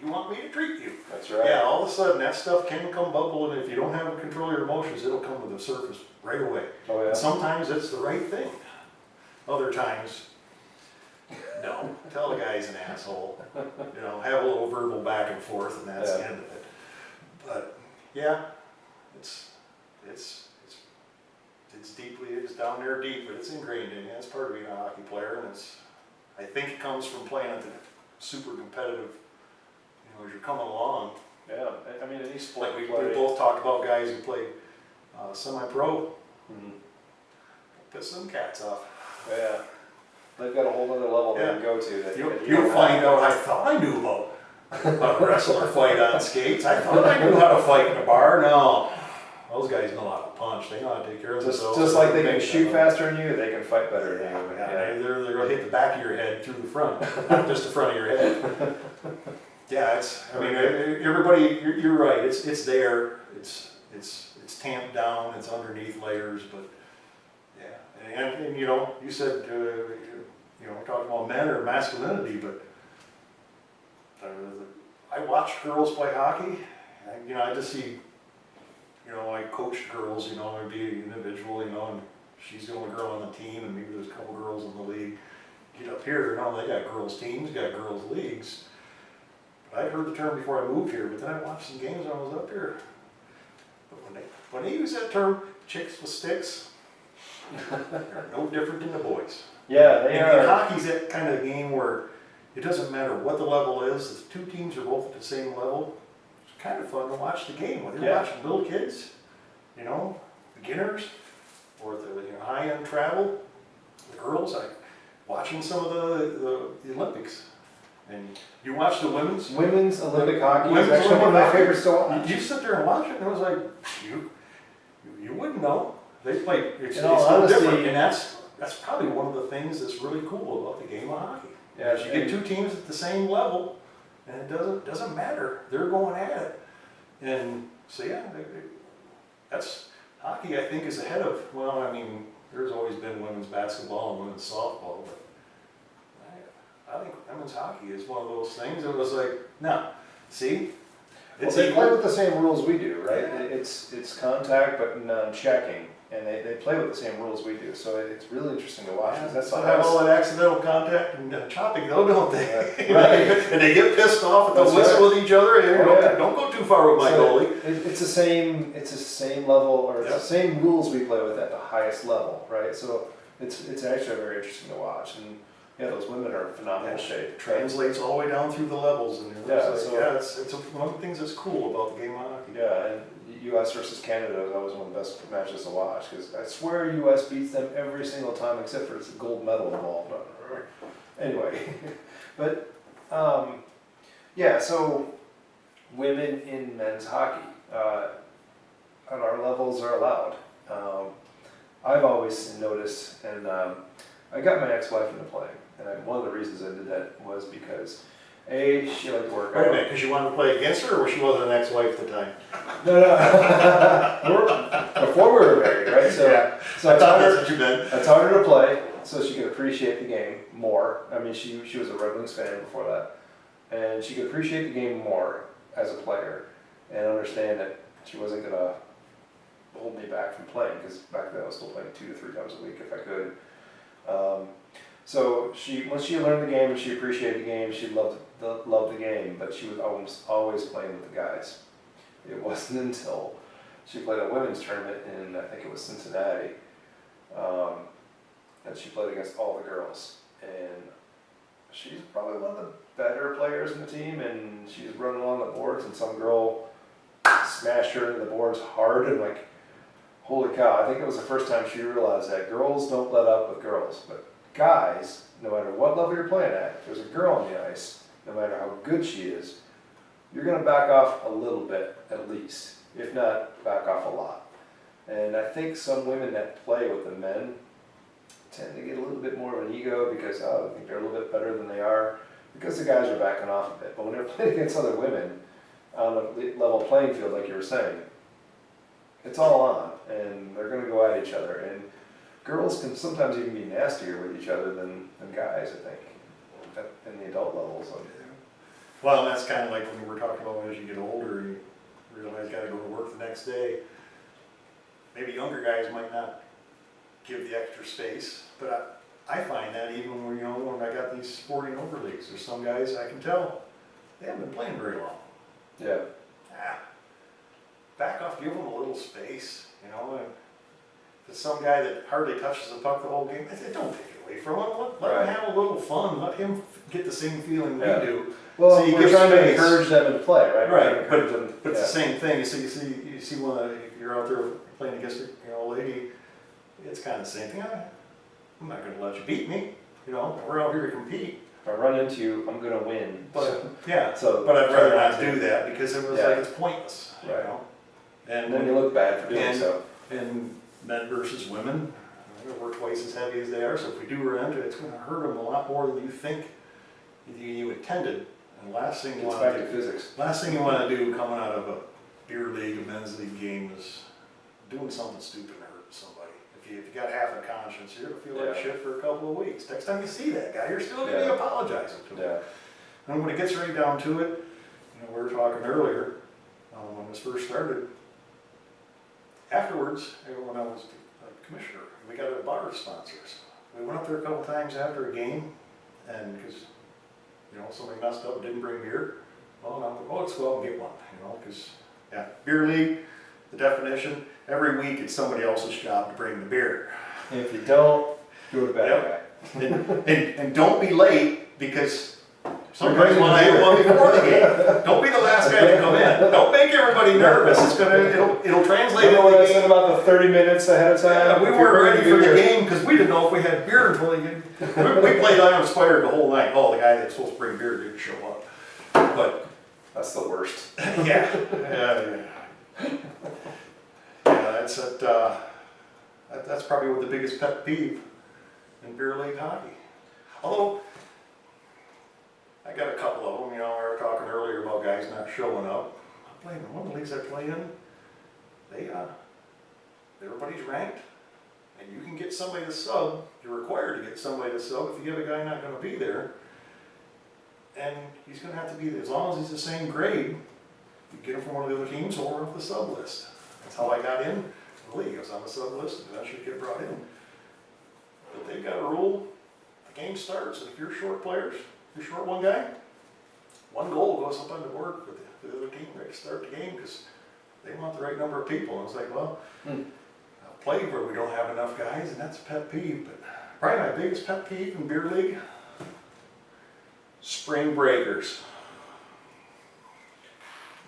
you want me to treat you. That's right. Yeah, all of a sudden that stuff can come bubbling. If you don't have control of your emotions, it'll come to the surface right away. Oh yeah. And sometimes it's the right thing. Other times, no, tell the guy's an asshole. Have a little verbal back and forth, and that's the Yeah. end of it. But yeah, it's down there deep, but it's ingrained in you. It's part of being a hockey player, and I think it comes from playing at the super competitive. As you're coming along. Yeah. I mean, any sport Like we play. both talked about guys who play semi-pro. Mhm. Piss them cats off. Yeah. They've got a whole other level they Yeah. can go to. That You'll don't find have. out I thought I knew about a wrestler fight on skates. I thought I knew how to fight in a bar. No, those guys know how to punch. They know how to take care of themselves. Just like they can shoot faster than you, they can fight better than you. Yeah, they're going to hit the back of your head through the front, not just the front of your head. Yeah, everybody. You're right. It's there. It's tamped down. It's underneath layers, but yeah. And you said we're talking about men or masculinity, but I watch girls play hockey. I just see. I coach girls. I'd be an individual. And she's the only girl on the team, and maybe there's a couple girls in the league. Get up here, they got girls teams, got girls leagues. I'd heard the term before I moved here, but then I watched some games when I was up here. But when they use that term, chicks with sticks, they're no different than the boys. Yeah, they And are. hockey's that kind of game where it doesn't matter what the level is, if the two teams are both at the same level, it's kind of fun to watch the game. Whether you're watching little kids, beginners, or the high-end travel, the girls, watching some of the Olympics. And you watch the women's Olympic hockey is Women's actually one of Olympic my hockey. favorites to watch. You sit there and watch it, and it was like, you wouldn't know. They play, it's In all no honesty- different, and that's probably one of the things that's really cool about the game of hockey. Yeah, You get two teams at the same level, and it doesn't matter. They're going at it. And so yeah, that's hockey. I think is ahead of. There's always been women's basketball and women's softball, but I think women's hockey is one of those things. It was like, no, see, it's They play equal. with the same rules we do, right? Yeah. It's contact but non-checking, and they play with the same rules we do. So it's really interesting to watch. 'Cause that's They the have all highest. that accidental contact and chopping though, don't they? Right. And they get pissed off at the That's whistle right. with each other. And Oh, yeah. don't go too far with my So goalie. It's the same. It's the same level, or it's Yep. the same rules we play with at the highest level, right? So it's actually very interesting to watch, and yeah, those women are in phenomenal shape. Translates all the way down through the levels, and Yeah, it's so- it's one of the things that's cool about the game of hockey. Yeah, and U.S. versus Canada was always one of the best matches to watch, because I swear U.S. beats them every single time except for it's a gold medal involved. Anyway, but yeah, so women in men's hockey at our levels are allowed. I've always noticed, and I got my ex-wife into playing, and one of the reasons I did that was because she liked to work out. Wait a minute, because you wanted to play against her, or she wasn't an ex-wife at the time? No. Before we were married, right? So, Yeah. so I thought that's what you meant. I taught her to play so she could appreciate the game more. I mean, she was a Red Wings fan before that, and she could appreciate the game more as a player and understand that she wasn't gonna hold me back from playing, because back then I was still playing 2 to 3 times a week if I could. So once she learned the game and she appreciated the game, she loved the game, but she was always playing with the guys. It wasn't until she played a women's tournament in, I think it was Cincinnati, that she played against all the girls. And she's probably one of the better players in the team, and she's running along the boards, and some girl smashed her into the boards hard, and like, holy cow, I think it was the first time she realized that girls don't let up with girls, but guys, no matter what level you're playing at, if there's a girl on the ice, no matter how good she is, you're going to back off a little bit at least, if not back off a lot. And I think some women that play with the men tend to get a little bit more of an ego because they think they're a little bit better than they are, because the guys are backing off a bit. But when they're playing against other women on a level playing field, like you were saying, it's all on, and they're going to go at each other. And girls can sometimes even be nastier with each other than guys, I think, in the adult levels. Well, that's kind of like when we were talking about as you get older, you realize you got to go to work the next day. Maybe younger guys might not give the extra space, but I find that even when, when I got these sporting over leagues, there's some guys I can tell they haven't been playing very long. Yeah. Back off, give them a little space, and if it's some guy that hardly touches the puck the whole game, I say, don't take it away from him. Let him have a little fun. Let him get the same feeling we do. Well, so we're trying to encourage them to play, right? Right, but it's the same thing. You see if you're out there playing against a lady, it's kind of the same thing. I'm not going to let you beat me. We're out here to compete. If I run into you, I'm going to win. But but I'd rather not do that, because it was like it's pointless. Right. And then you look bad for doing so. And men versus women, we're twice as heavy as they are. So if we do run into it, it's going to hurt them a lot more than you think you intended. And last thing you want to do, physics. Last thing you want to do coming out of a beer league, a men's league game, is doing something stupid to hurt somebody. If you got half a conscience, you're going to feel like shit for a couple of weeks. Next time you see that guy, you're still going to be apologizing to him. And when it gets right down to it, we were talking earlier when this first started. Afterwards, when I was the commissioner, we got a bar sponsors. We went up there a couple times after a game, and because somebody messed up and didn't bring beer, well, I'm like, let's go out and get one, because beer league, the definition, every week it's somebody else's job to bring the beer. And if you don't, do it bad guy. And don't be late, because sometimes when I have one before the game, don't be the last guy to come in. Don't make everybody nervous. It'll translate. You know what I said about the 30 minutes ahead of time? Yeah, we weren't ready for the game because we didn't know if we had beer until the game. We played uninspired the whole night. Oh, the guy that's supposed to bring beer didn't show up. But that's the worst. That's probably what the biggest pet peeve in beer league hockey. Although I got a couple of them. We were talking earlier about guys not showing up. I'm playing in one of the leagues I play in. Everybody's ranked, and you can get somebody to sub. You're required to get somebody to sub if you have a guy not going to be there, and he's going to have to be there as long as he's the same grade. You get him from one of the other teams or off the sub list. That's how I got in the league. I was on the sub list, and I should get brought in. But they've got a rule. The game starts, and if you're short players, you're short one guy, one goal goes up on the board for the other team right to start the game, because they want the right number of people. And it's like, well, I'll play where we don't have enough guys, and that's a pet peeve. But probably my biggest pet peeve in beer league, spring breakers.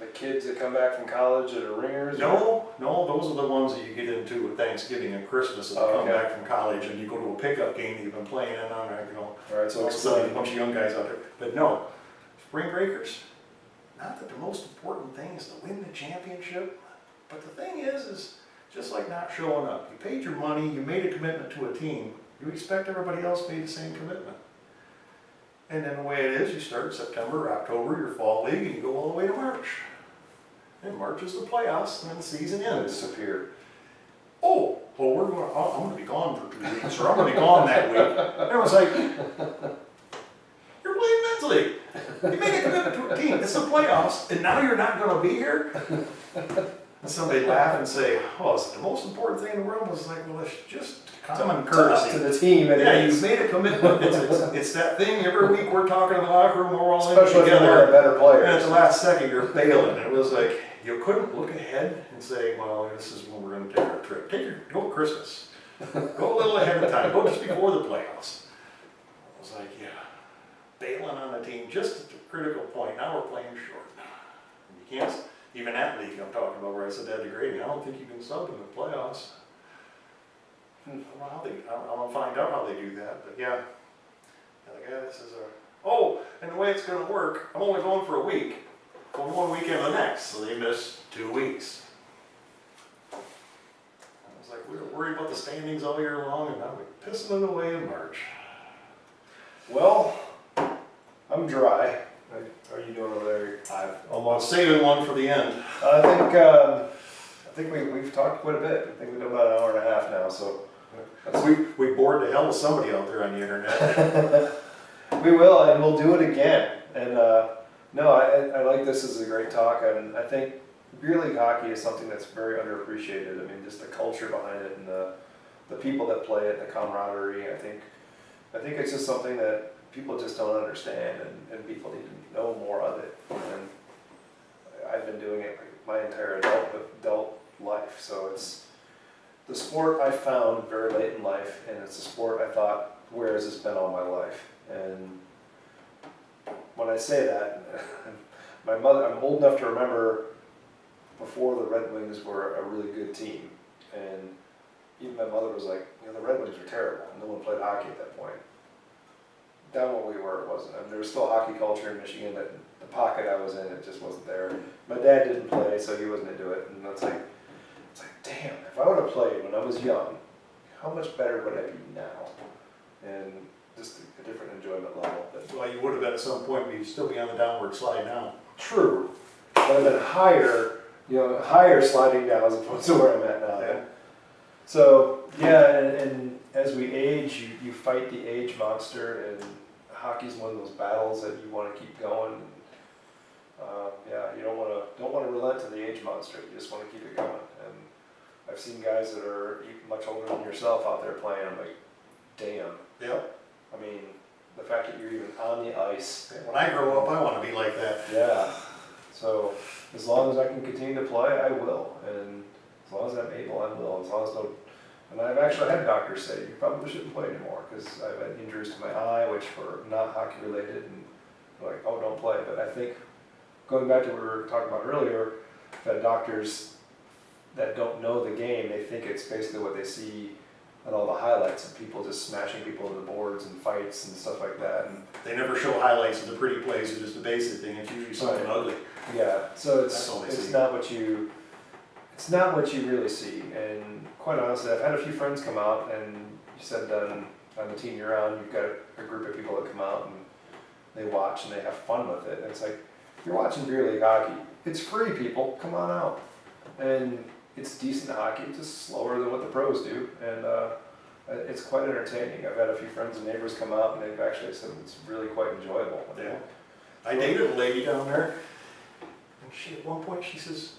The kids that come back from college that are ringers? No, those are the ones that you get into with Thanksgiving and Christmas, and come back from college and you go to a pickup game that you've been playing in on, Alright, so a bunch of young guys out there. But no, spring breakers, not that the most important thing is to win the championship, but the thing is just like not showing up. You paid your money, you made a commitment to a team, you expect everybody else made the same commitment. And then the way it is, you start September, October, your fall league, and you go all the way to March. And March is the playoffs, and then the season ends. disappeared. Oh, well, I'm going to be gone for 2 weeks, or I'm going to be gone that week. And I was like, you're playing men's league. You made a commitment to a team. It's the playoffs, and now you're not going to be here? And somebody laugh and say, oh, it's the most important thing in the world. I was like, well, it's just common courtesy. To the team. Yeah, you made a commitment. It's that thing every week we're talking in the locker room, we're all in Especially if together. you're a better player. And at the last second, you're bailing. It was like, you couldn't look ahead and say, well, this is when we're going to take our trip. Go at Christmas. Go a little ahead of time. Go just before the playoffs. I was like, yeah, bailing on the team just at the critical point. Now we're playing short. And you can't, even that league I'm talking about where I said that degrading, I don't think you can sub in the playoffs. I don't know how I'm gonna find out how they do that, but yeah. The guy that says, oh, and the way it's gonna work, I'm only going for a week, from one weekend to the next, so they miss 2 weeks. I was like, we were worried about the standings all year long, and now we're pissing it away in March. Well, I'm dry. How are you doing over there? I'm saving one for the end. I think we've talked quite a bit. I think we've done about an hour and a half now, so. We bored the hell of somebody out there on the internet. We will, and we'll do it again. And no, I like this as a great talk, and I think beer league hockey is something that's very underappreciated. I mean, just the culture behind it and the people that play it, the camaraderie. I think it's just something that people just don't understand, and people need to know more of it. And I've been doing it my entire adult life, so it's the sport I found very late in life, and it's a sport I thought, where has this been all my life? And when I say that, my mother, I'm old enough to remember before the Red Wings were a really good team, and even my mother was like, the Red Wings were terrible, no one played hockey at that point. Down where we were, it wasn't. I mean, there was still hockey culture in Michigan, but the pocket I was in, it just wasn't there. My dad didn't play, so he wasn't into it, and it's like, damn, if I would have played when I was young, how much better would I be now? And just a different enjoyment level. Well, you would have been at some point, but you'd still be on the downward slide now. True, but I've been higher sliding down as opposed to where I'm at now. Yeah. So, yeah, and as we age, you fight the age monster, and hockey's one of those battles that you want to keep going. You don't want to relent to the age monster. You just want to keep it going. And I've seen guys that are much older than yourself out there playing. I'm like, damn. Yep. I mean, the fact that you're even on the ice. When I grow up, I want to be like that. Yeah. So as long as I can continue to play, I will. And as long as I'm able, I will. As long as and I've actually had doctors say, you probably shouldn't play anymore, because I've had injuries to my eye, which were not hockey related, and they're like, oh, don't play. But I think, going back to what we were talking about earlier, that doctors that don't know the game, they think it's basically what they see on all the highlights of people just smashing people into the boards and fights and stuff like that. And they never show highlights of the pretty plays, it's just a basic thing. It's usually something ugly. Yeah, so That's all they see. it's not what you really see. And quite honestly, I've had a few friends come out, and you said that on the team you're on, you've got a group of people that come out and they watch and they have fun with it. And it's like, you're watching beer league hockey. It's free, people. Come on out. And it's decent hockey. It's just slower than what the pros do, and it's quite entertaining. I've had a few friends and neighbors come out, and they've actually said it's really quite enjoyable. Yeah. I dated a lady down there, and she at one point she says,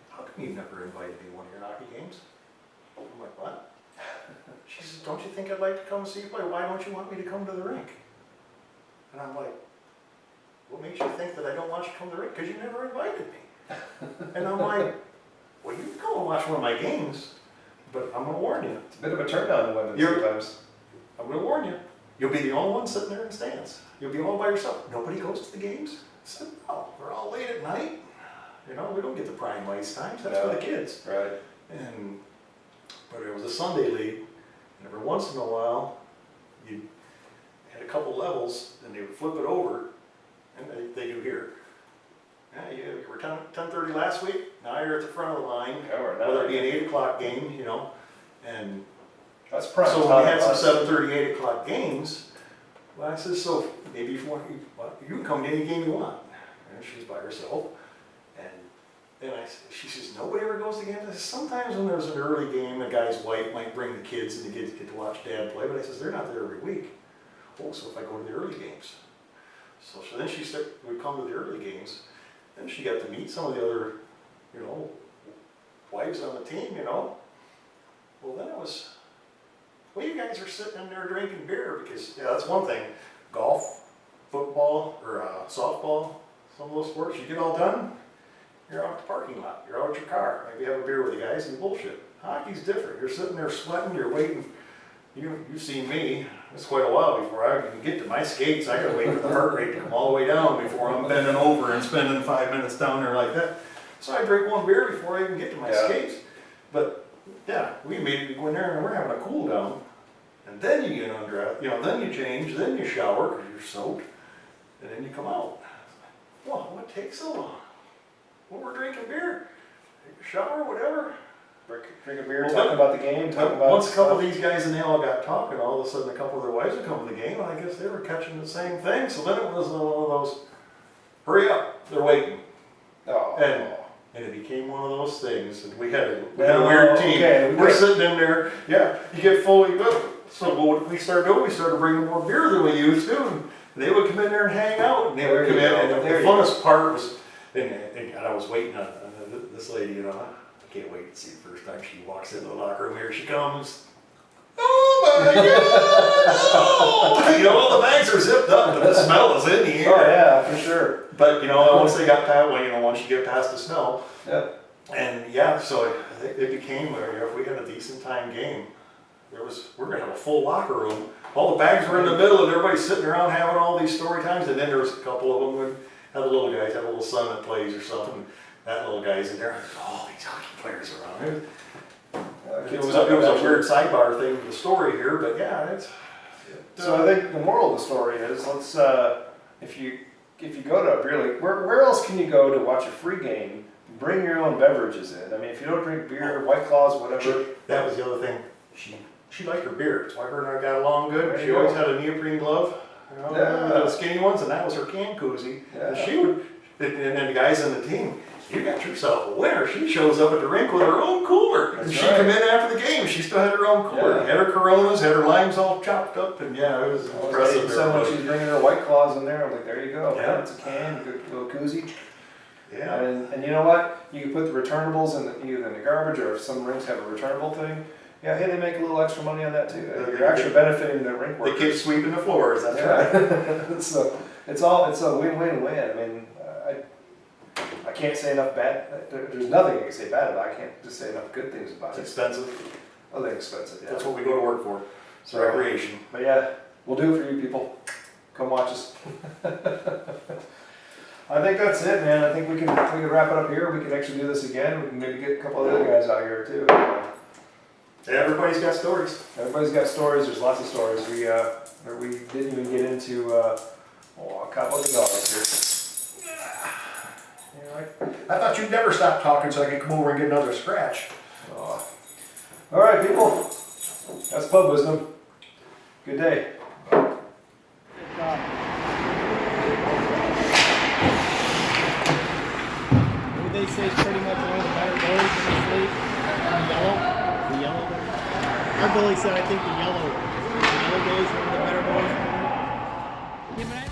"How come you never invited me to one of your hockey games?" I'm like, "What?" She says, "Don't you think I'd like to come see you play? Why don't you want me to come to the rink?" And I'm like, "What makes you think that I don't want you to come to the rink? Because you never invited me." And I'm like, "Well, you can come and watch one of my games, but I'm going to warn you. It's a bit of a turn on to women sometimes. I'm going to warn you. You'll be the only one sitting there in the stands. You'll be all by yourself. Nobody goes to the games?" I said, "No, they're all late at night. You know, we don't get the prime ice times, that's for the kids. Right. But it was a Sunday league, and every once in a while, you had a couple levels, and they would flip it over, and they do here. Yeah, you were 10:30 last week, now you're at the front of the line, Yeah, we're not. whether it be an 8 o'clock game, you know, and That's prime so when time. we had some 7:30, 8 o'clock games, well, I said, so maybe if you want, you can come to any game you want. And she's by herself. And she says, nobody ever goes to games. I said, sometimes when there's an early game, a guy's wife might bring the kids and the kids get to watch dad play. But I says, they're not there every week. Oh, so if I go to the early games. So then we come to the early games. Then she got to meet some of the other, you know, wives on the team, you know. Well, then it was, well, you guys are sitting in there drinking beer because, yeah, that's one thing. Golf, football, or softball, some of those sports, you get all done, you're out at the parking lot, you're out at your car, maybe have a beer with the guys and bullshit. Hockey's different. You're sitting there sweating, you're waiting. You've seen me, it's quite a while before I can get to my skates. I gotta wait for the heart rate to come all the way down before I'm bending over and spending 5 minutes down there like that. So I drink one beer before I even get to my skates. But yeah, we immediately go in there and we're having a cool down. And then you get undressed, you know, then you change, then you shower because you're soaked, and then you come out. Well, what takes so long? Well, we're drinking beer, take a shower, whatever. Drink a beer, talk about the game, talk about Once a couple of these guys and they all got talking, all of a sudden a couple of their wives would come to the game, and I guess they were catching the same thing. So then it was one of those, hurry up, they're waiting. Oh. And it became one of those things, and we had a weird team. Okay, we're sitting in there, yeah, you get fully booked. So what did we start doing? We started bringing more beer than we used to, and they would come in there and hang out, and they would come in, and the funnest part was, and I was waiting on this lady, you know, I can't wait to see the first time she walks into the locker room, here she comes. Oh my God! You know, all the bags are zipped up, but the smell is in the air. Oh yeah, for sure. But you know, once they got past, well, you know, once you get past the smell, Yeah. and yeah, so it became, you know, if we had a decent time game, we're gonna have a full locker room. All the bags were in the middle, and everybody's sitting around having all these story times. And then there was a couple of them would have the little guys, have a little son that plays or something. That little guy's in there. And there's all these hockey players around. It was a weird sidebar thing to the story here, but yeah, So I think the moral of the story is, let's if you go to a beer league, where else can you go to watch a free game? Bring your own beverages in. I mean, if you don't drink beer, White Claws, whatever. That was the other thing. She liked her beer. That's why her and I got along good. There She you always go. had a neoprene glove, you know, the skinny ones, and that was her can koozie. Yeah. And she would, and then the guys on the team, you got yourself a winner. She shows up at the rink with her own cooler. That's And she'd right. come in after the game. She still had her own cooler. Yeah. Had her Coronas, had her limes all chopped up, and yeah, it was impressive. Someone she's bringing her White Claws in there. I'm like, there you go. Yeah. It's a can, good little koozie. Yeah. And you know what? You can put the returnables either in the garbage, or if some rinks have a returnable thing. Yeah, hey, they make a little extra money on that too. You're actually benefiting the rink The workers. kids sweeping the floors. That's right. right. So it's a win-win-win. I mean, I can't say enough bad. There's nothing I can say bad about it. I can't just say enough good things about It's it. expensive. Oh, they're expensive. Yeah. That's what we go to work for. It's So, recreation. But yeah, we'll do it for you people. Come watch us. I think that's it, man. I think we can wrap it up here. We can actually do this again. We can maybe get a couple of other guys out here too. Everybody's got stories. Everybody's got stories. There's lots of stories. We didn't even get into. I caught one of the dogs here. I thought you'd never stop talking so I could come over and get another scratch. Oh. All right, people. That's pub wisdom. Good day. What they say is pretty much one of the better goalies in this league. The yellow. Our goalie said I think the yellow goalie is one of the better goalies. Yeah, but